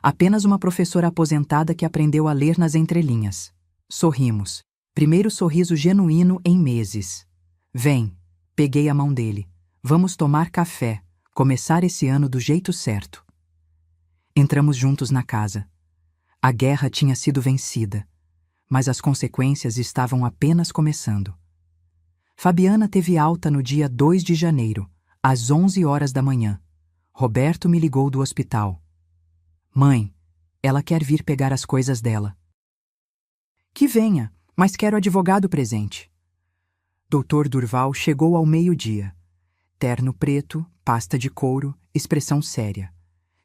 S1: Apenas uma professora aposentada que aprendeu a ler nas entrelinhas. Sorrimos. Primeiro sorriso genuíno em meses. Vem. Peguei a mão dele. Vamos tomar café. Começar esse ano do jeito certo. Entramos juntos na casa. A guerra tinha sido vencida, mas as consequências estavam apenas começando. Fabiana teve alta no dia 2 de janeiro, às 11 horas da manhã. Roberto me ligou do hospital. Mãe, ela quer vir pegar as coisas dela. Que venha, mas quero advogado presente. Dr. Durval chegou ao meio-dia. Terno preto, pasta de couro, expressão séria.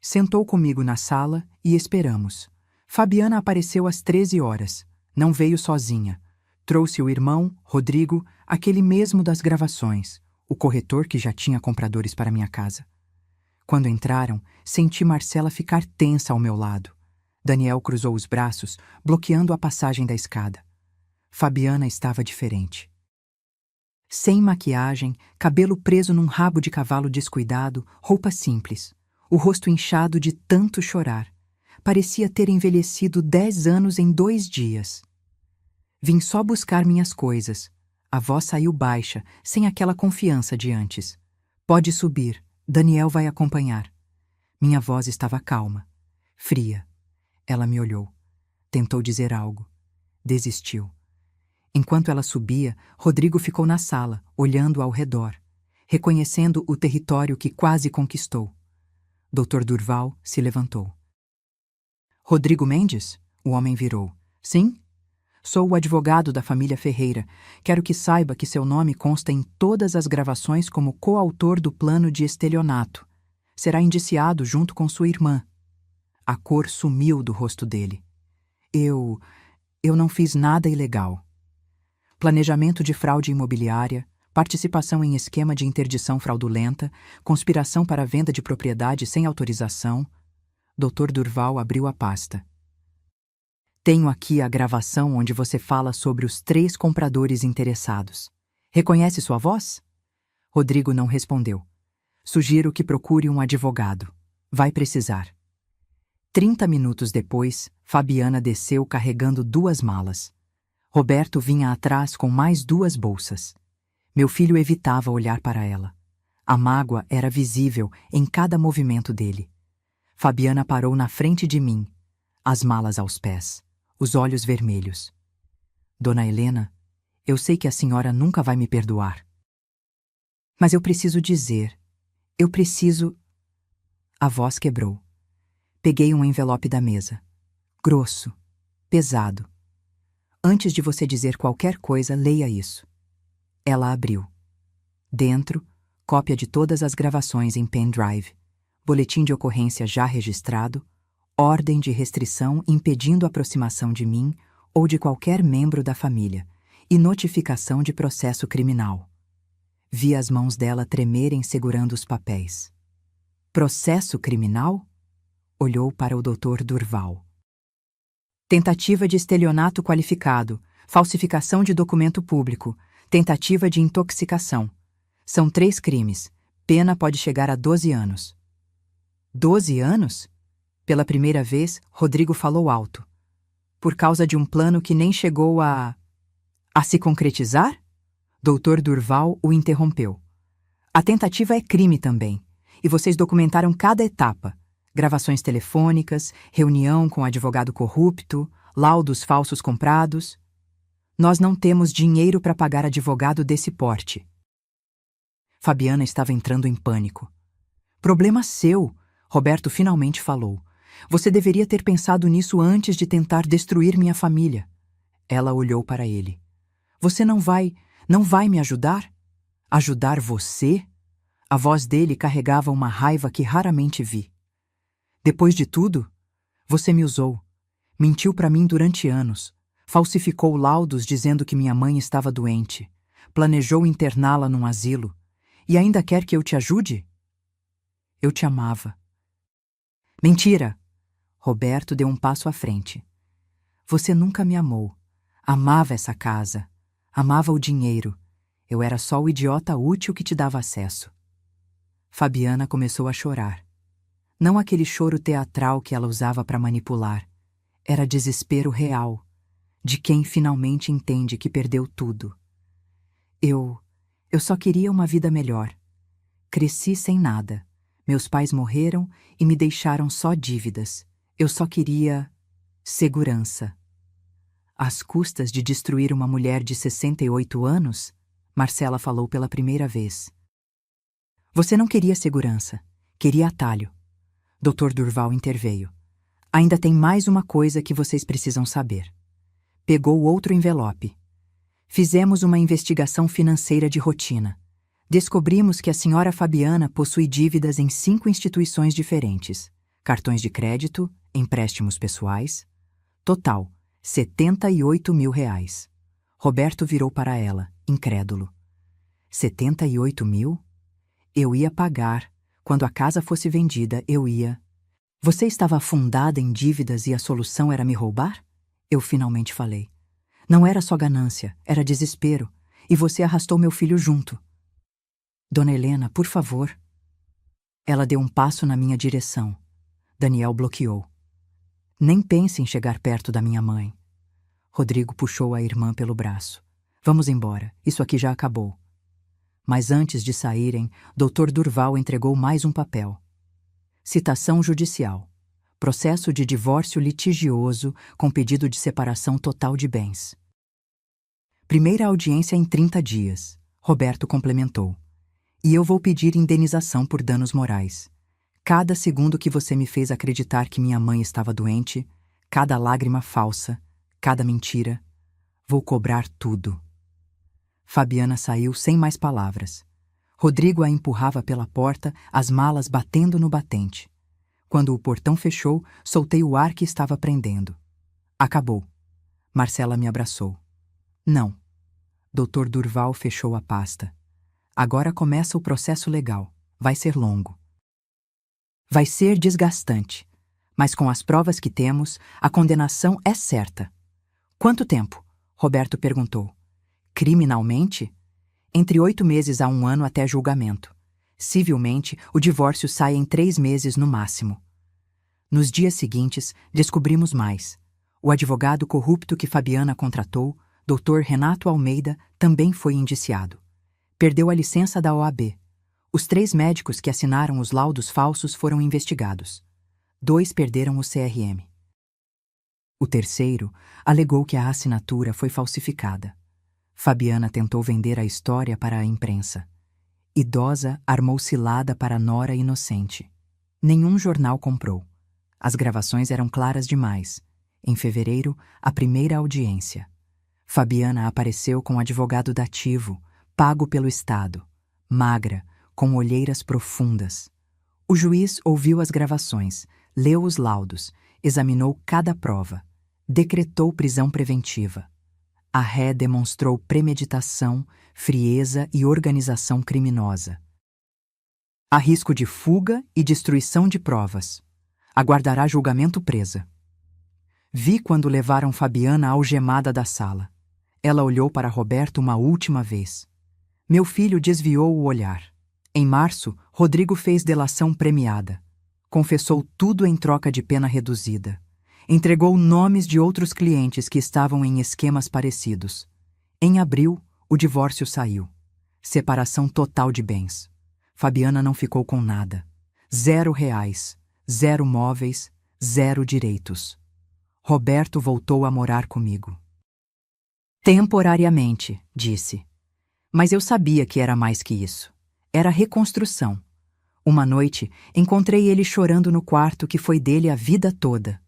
S1: Sentou comigo na sala e esperamos. Fabiana apareceu às 13 horas. Não veio sozinha. Trouxe o irmão, Rodrigo, aquele mesmo das gravações, o corretor que já tinha compradores para minha casa. Quando entraram, senti Marcela ficar tensa ao meu lado. Daniel cruzou os braços, bloqueando a passagem da escada. Fabiana estava diferente. Sem maquiagem, cabelo preso num rabo de cavalo descuidado, roupa simples, o rosto inchado de tanto chorar. Parecia ter envelhecido 10 anos em 2 dias. Vim só buscar minhas coisas. A voz saiu baixa, sem aquela confiança de antes. Pode subir, Daniel vai acompanhar. Minha voz estava calma, fria. Ela me olhou. Tentou dizer algo. Desistiu. Enquanto ela subia, Rodrigo ficou na sala, olhando ao redor, reconhecendo o território que quase conquistou. Dr. Durval se levantou. Rodrigo Mendes? O homem virou. Sim? Sou o advogado da família Ferreira. Quero que saiba que seu nome consta em todas as gravações como coautor do plano de estelionato. Será indiciado junto com sua irmã. A cor sumiu do rosto dele. Eu não fiz nada ilegal. Planejamento de fraude imobiliária, participação em esquema de interdição fraudulenta, conspiração para venda de propriedade sem autorização. Dr. Durval abriu a pasta. Tenho aqui a gravação onde você fala sobre os 3 compradores interessados. Reconhece sua voz? Rodrigo não respondeu. Sugiro que procure um advogado. Vai precisar. 30 minutos depois, Fabiana desceu carregando 2 malas. Roberto vinha atrás com mais 2 bolsas. Meu filho evitava olhar para ela. A mágoa era visível em cada movimento dele. Fabiana parou na frente de mim, as malas aos pés, os olhos vermelhos. Dona Helena, eu sei que a senhora nunca vai me perdoar. Mas eu preciso dizer, A voz quebrou. Peguei um envelope da mesa. Grosso, pesado. Antes de você dizer qualquer coisa, leia isso. Ela abriu. Dentro, cópia de todas as gravações em pendrive. Boletim de ocorrência já registrado, ordem de restrição impedindo a aproximação de mim ou de qualquer membro da família e notificação de processo criminal. Vi as mãos dela tremerem segurando os papéis. Processo criminal? Olhou para o Dr. Durval. Tentativa de estelionato qualificado, falsificação de documento público, tentativa de intoxicação. São 3 crimes. Pena pode chegar a 12 anos. 12 anos? Pela primeira vez, Rodrigo falou alto. Por causa de um plano que nem chegou a se concretizar? Dr. Durval o interrompeu. A tentativa é crime também, e vocês documentaram cada etapa. Gravações telefônicas, reunião com advogado corrupto, laudos falsos comprados. Nós não temos dinheiro para pagar advogado desse porte. Fabiana estava entrando em pânico. Problema seu, Roberto finalmente falou. Você deveria ter pensado nisso antes de tentar destruir minha família. Ela olhou para ele. Você não vai me ajudar? Ajudar você? A voz dele carregava uma raiva que raramente vi. Depois de tudo, você me usou. Mentiu para mim durante anos. Falsificou laudos dizendo que minha mãe estava doente. Planejou interná-la num asilo. E ainda quer que eu te ajude? Eu te amava. Mentira! Roberto deu um passo à frente. Você nunca me amou. Amava essa casa. Amava o dinheiro. Eu era só o idiota útil que te dava acesso. Fabiana começou a chorar. Não aquele choro teatral que ela usava para manipular. Era desespero real, de quem finalmente entende que perdeu tudo. Eu só queria uma vida melhor. Cresci sem nada. Meus pais morreram e me deixaram só dívidas. Eu só queria segurança. Às custas de destruir uma mulher de 68 anos, Marcela falou pela primeira vez. Você não queria segurança, queria atalho. Dr. Durval interveio. Ainda tem mais uma coisa que vocês precisam saber. Pegou outro envelope. Fizemos uma investigação financeira de rotina. Descobrimos que a senhora Fabiana possui dívidas em 5 instituições diferentes. Cartões de crédito, empréstimos pessoais. Total, R$ 78 mil. Roberto virou para ela, incrédulo. 78 mil? Eu ia pagar. Quando a casa fosse vendida, eu ia... Você estava afundada em dívidas e a solução era me roubar? Eu finalmente falei. Não era só ganância, era desespero. E você arrastou meu filho junto. Dona Helena, por favor. Ela deu um passo na minha direção. Daniel bloqueou. Nem pense em chegar perto da minha mãe. Rodrigo puxou a irmã pelo braço. Vamos embora, isso aqui já acabou. Mas antes de saírem, Dr. Durval entregou mais um papel. Citação judicial. Processo de divórcio litigioso com pedido de separação total de bens. Primeira audiência em 30 dias. Roberto complementou. E eu vou pedir indenização por danos morais. Cada segundo que você me fez acreditar que minha mãe estava doente, cada lágrima falsa, cada mentira, vou cobrar tudo. Fabiana saiu sem mais palavras. Rodrigo a empurrava pela porta, as malas batendo no batente. Quando o portão fechou, soltei o ar que estava prendendo. Acabou. Marcela me abraçou. Não. Dr. Durval fechou a pasta. Agora começa o processo legal. Vai ser longo. Vai ser desgastante. Mas com as provas que temos, a condenação é certa. Quanto tempo? Roberto perguntou. Criminalmente? Entre 8 meses a 1 ano até julgamento. Civilmente, o divórcio sai em 3 meses no máximo. Nos dias seguintes, descobrimos mais. O advogado corrupto que Fabiana contratou, Dr. Renato Almeida, também foi indiciado. Perdeu a licença da OAB. Os 3 médicos que assinaram os laudos falsos foram investigados. 2 perderam o CRM. O terceiro alegou que a assinatura foi falsificada. Fabiana tentou vender a história para a imprensa. Idosa armou cilada para nora inocente. Nenhum jornal comprou. As gravações eram claras demais. Em fevereiro, a primeira audiência. Fabiana apareceu com advogado dativo, pago pelo Estado, magra, com olheiras profundas. O juiz ouviu as gravações, leu os laudos, examinou cada prova, decretou prisão preventiva. A ré demonstrou premeditação, frieza e organização criminosa. Há risco de fuga e destruição de provas. Aguardará julgamento presa. Vi quando levaram Fabiana algemada da sala. Ela olhou para Roberto uma última vez. Meu filho desviou o olhar. Em março, Rodrigo fez delação premiada. Confessou tudo em troca de pena reduzida. Entregou nomes de outros clientes que estavam em esquemas parecidos. Em abril, o divórcio saiu. Separação total de bens. Fabiana não ficou com nada. R$ 0, 0 móveis, 0 direitos. Roberto voltou a morar comigo. Temporariamente, disse. Mas eu sabia que era mais que isso. Era reconstrução. Uma noite, encontrei ele chorando no quarto que foi dele a vida toda.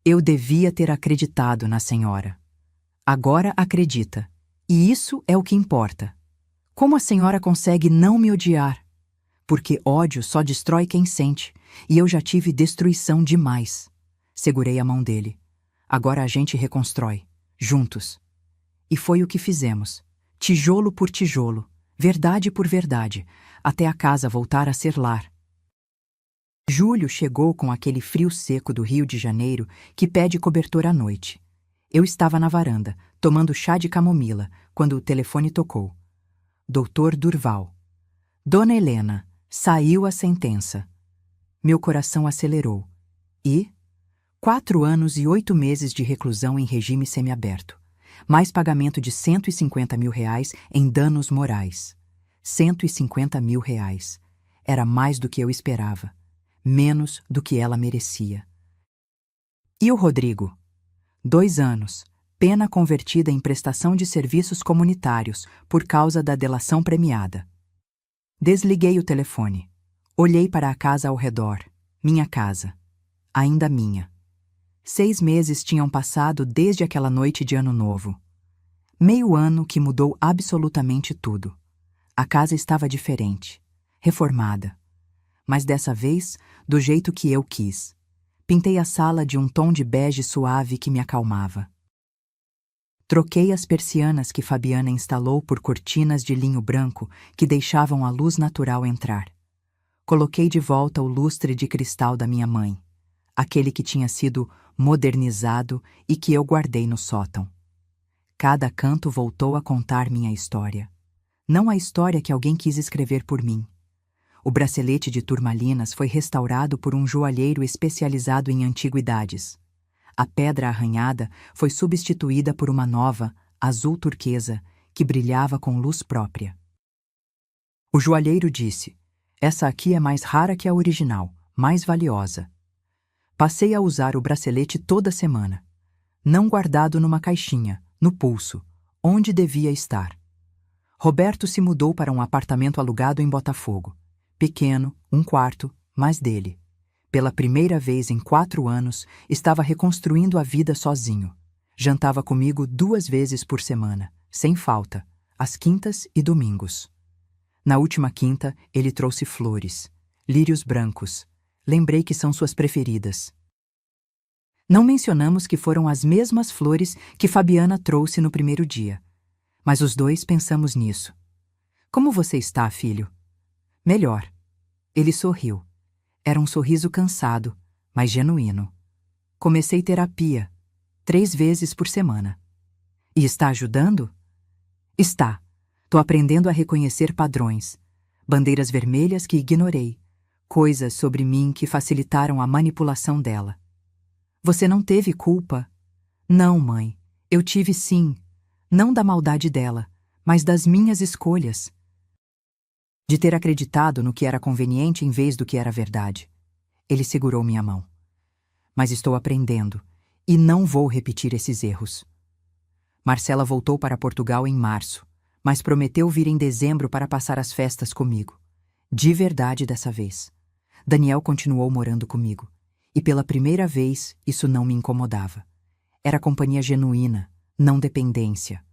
S1: Eu devia ter acreditado na senhora. Agora acredita. E isso é o que importa. Como a senhora consegue não me odiar? Porque ódio só destrói quem sente, e eu já tive destruição demais. Segurei a mão dele. Agora a gente reconstrói, juntos. E foi o que fizemos. Tijolo por tijolo, verdade por verdade, até a casa voltar a ser lar. Julho chegou com aquele frio seco do Rio de Janeiro que pede cobertor à noite. Eu estava na varanda, tomando chá de camomila, quando o telefone tocou. Doutor Durval. Dona Helena, saiu a sentença. Meu coração acelerou. E? 4 anos e 8 meses de reclusão em regime semiaberto. Mais pagamento de R$150 mil em danos morais. R$150 mil. Era mais do que eu esperava. Menos do que ela merecia. E o Rodrigo? 2 anos. Pena convertida em prestação de serviços comunitários por causa da delação premiada. Desliguei o telefone. Olhei para a casa ao redor. Minha casa. Ainda minha. 6 meses tinham passado desde aquela noite de Ano Novo. Meio ano que mudou absolutamente tudo. A casa estava diferente, reformada. Mas dessa vez, do jeito que eu quis. Pintei a sala de um tom de bege suave que me acalmava. Troquei as persianas que Fabiana instalou por cortinas de linho branco que deixavam a luz natural entrar. Coloquei de volta o lustre de cristal da minha mãe, aquele que tinha sido modernizado e que eu guardei no sótão. Cada canto voltou a contar minha história. Não a história que alguém quis escrever por mim. O bracelete de turmalinas foi restaurado por um joalheiro especializado em antiguidades. A pedra arranhada foi substituída por uma nova, azul turquesa, que brilhava com luz própria. O joalheiro disse: "Essa aqui é mais rara que a original, mais valiosa." Passei a usar o bracelete toda semana. Não guardado numa caixinha, no pulso, onde devia estar. Roberto se mudou para um apartamento alugado em Botafogo. Pequeno, 1 quarto, mas dele. Pela primeira vez em 4 anos, estava reconstruindo a vida sozinho. Jantava comigo 2 vezes por semana, sem falta, às quintas e domingos. Na última quinta, ele trouxe flores, lírios brancos. Lembrei que são suas preferidas. Não mencionamos que foram as mesmas flores que Fabiana trouxe no primeiro dia. Mas os dois pensamos nisso. "Como você está, filho?" "Melhor." Ele sorriu. Era um sorriso cansado, mas genuíno. "Comecei terapia, 3 vezes por semana." "E está ajudando?" "Está. Tô aprendendo a reconhecer padrões. Bandeiras vermelhas que ignorei. Coisas sobre mim que facilitaram a manipulação dela." "Você não teve culpa?" "Não, mãe. Eu tive sim. Não da maldade dela, mas das minhas escolhas. De ter acreditado no que era conveniente em vez do que era verdade." Ele segurou minha mão. "Mas estou aprendendo, e não vou repetir esses erros." Marcela voltou para Portugal em março, mas prometeu vir em dezembro para passar as festas comigo. De verdade dessa vez. Daniel continuou morando comigo, e pela primeira vez isso não me incomodava. Era companhia genuína, não dependência.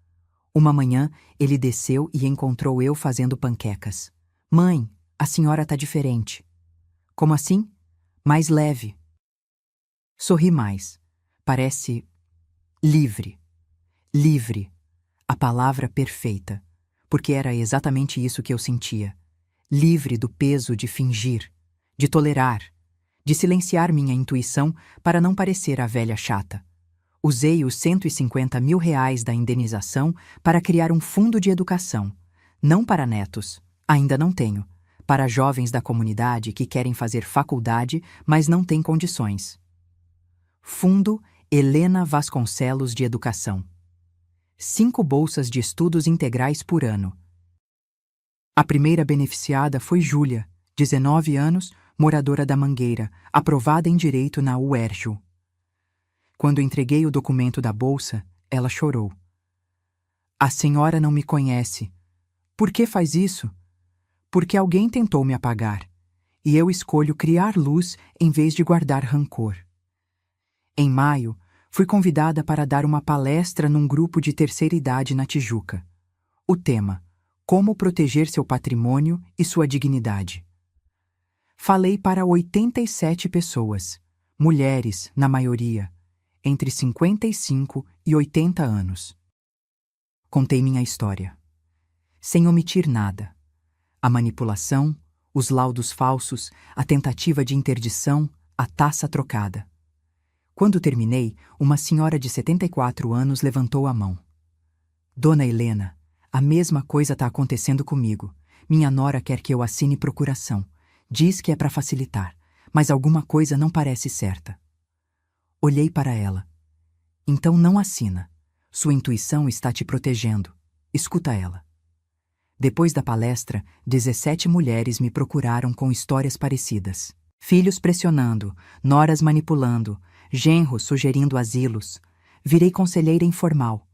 S1: Uma manhã, ele desceu e encontrou eu fazendo panquecas. "Mãe, a senhora tá diferente." "Como assim?" "Mais leve." Sorri mais. Parece livre. Livre. A palavra perfeita. Porque era exatamente isso que eu sentia. Livre do peso de fingir, de tolerar, de silenciar minha intuição para não parecer a velha chata. Usei os R$150 mil da indenização para criar um fundo de educação. Não para netos, ainda não tenho. Para jovens da comunidade que querem fazer faculdade, mas não têm condições. Fundo Helena Vasconcelos de Educação. 5 bolsas de estudos integrais por ano. A primeira beneficiada foi Júlia, 19 anos, moradora da Mangueira, aprovada em Direito na UERJ. Quando entreguei o documento da bolsa, ela chorou. "A senhora não me conhece. Por que faz isso?" "Porque alguém tentou me apagar. e eu escolho criar luz em vez de guardar rancor. Em maio, fui convidada para dar uma palestra num grupo de terceira idade na Tijuca. O tema: Como proteger seu patrimônio e sua dignidade. Falei para 87 pessoas, mulheres, na maioria, entre 55 e 80 anos. Contei minha história, sem omitir nada. A manipulação, os laudos falsos, a tentativa de interdição, a taça trocada. Quando terminei, uma senhora de 74 anos levantou a mão. Dona Helena, a mesma coisa está acontecendo comigo. Minha nora quer que eu assine procuração. Diz que é para facilitar, mas alguma coisa não parece certa. Olhei para ela. Então não assina. Sua intuição está te protegendo. Escuta ela. Depois da palestra, 17 mulheres me procuraram com histórias parecidas. Filhos pressionando, noras manipulando, genros sugerindo asilos. Virei conselheira informal.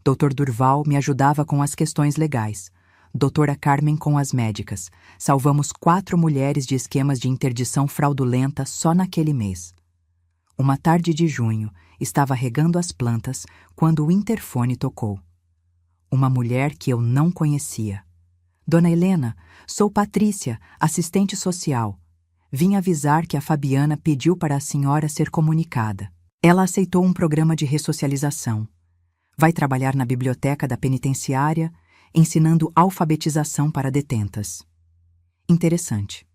S1: Dr. Durval me ajudava com as questões legais. Doutora Carmen com as médicas. Salvamos 4 mulheres de esquemas de interdição fraudulenta só naquele mês. Uma tarde de junho, estava regando as plantas quando o interfone tocou. Uma mulher que eu não conhecia. Dona Helena, sou Patrícia, assistente social. Vim avisar que a Fabiana pediu para a senhora ser comunicada. Ela aceitou um programa de ressocialização. Vai trabalhar na biblioteca da penitenciária, ensinando alfabetização para detentas. Interessante.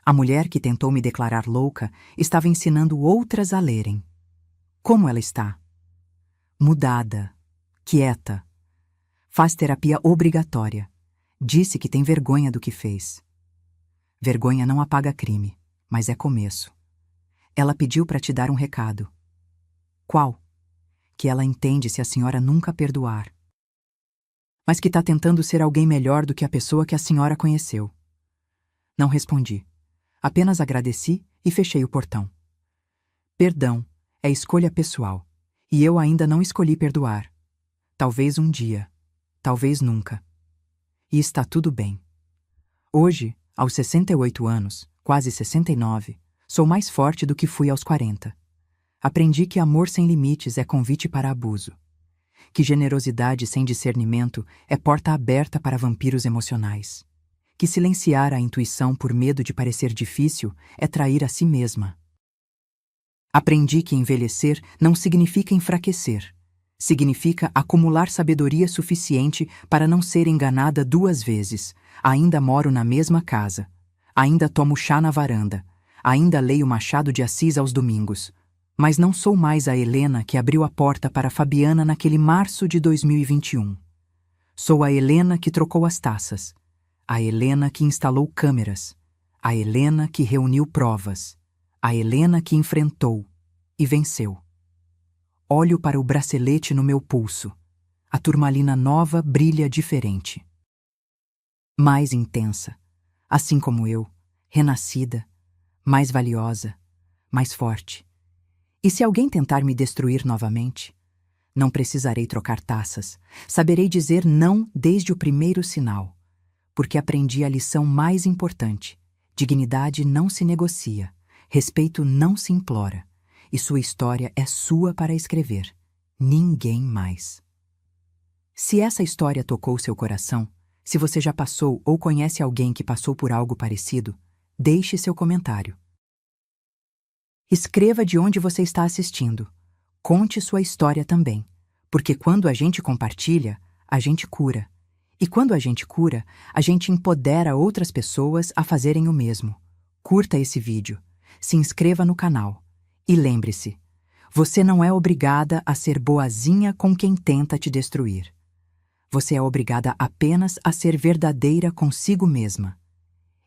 S1: A mulher que tentou me declarar louca estava ensinando outras a lerem. Como ela está? Mudada, quieta. Faz terapia obrigatória. Disse que tem vergonha do que fez. Vergonha não apaga crime, mas é começo. Ela pediu para te dar um recado. Qual? Que ela entende se a senhora nunca perdoar. Mas que está tentando ser alguém melhor do que a pessoa que a senhora conheceu. Não respondi. Apenas agradeci e fechei o portão. Perdão é escolha pessoal, e eu ainda não escolhi perdoar. Talvez um dia, talvez nunca. E está tudo bem. Hoje, aos 68 anos, quase 69, sou mais forte do que fui aos 40. Aprendi que amor sem limites é convite para abuso. Que generosidade sem discernimento é porta aberta para vampiros emocionais. Que silenciar a intuição por medo de parecer difícil é trair a si mesma. Aprendi que envelhecer não significa enfraquecer. Significa acumular sabedoria suficiente para não ser enganada 2 vezes. Ainda moro na mesma casa. Ainda tomo chá na varanda. Ainda leio Machado de Assis aos domingos. Mas não sou mais a Helena que abriu a porta para Fabiana naquele março de 2021. Sou a Helena que trocou as taças. A Helena que instalou câmeras. A Helena que reuniu provas. A Helena que enfrentou e venceu. Olho para o bracelete no meu pulso. A turmalina nova brilha diferente. Mais intensa, assim como eu, renascida, mais valiosa, mais forte. E se alguém tentar me destruir novamente, não precisarei trocar taças. Saberei dizer não desde o primeiro sinal, porque aprendi a lição mais importante. Dignidade não se negocia, respeito não se implora, e sua história é sua para escrever, ninguém mais. Se essa história tocou seu coração, se você já passou ou conhece alguém que passou por algo parecido, deixe seu comentário. Escreva de onde você está assistindo. Conte sua história também, porque quando a gente compartilha, a gente cura. E quando a gente cura, a gente empodera outras pessoas a fazerem o mesmo. Curta esse vídeo, se inscreva no canal. E lembre-se, você não é obrigada a ser boazinha com quem tenta te destruir. Você é obrigada apenas a ser verdadeira consigo mesma.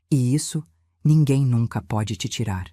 S1: E isso ninguém nunca pode te tirar.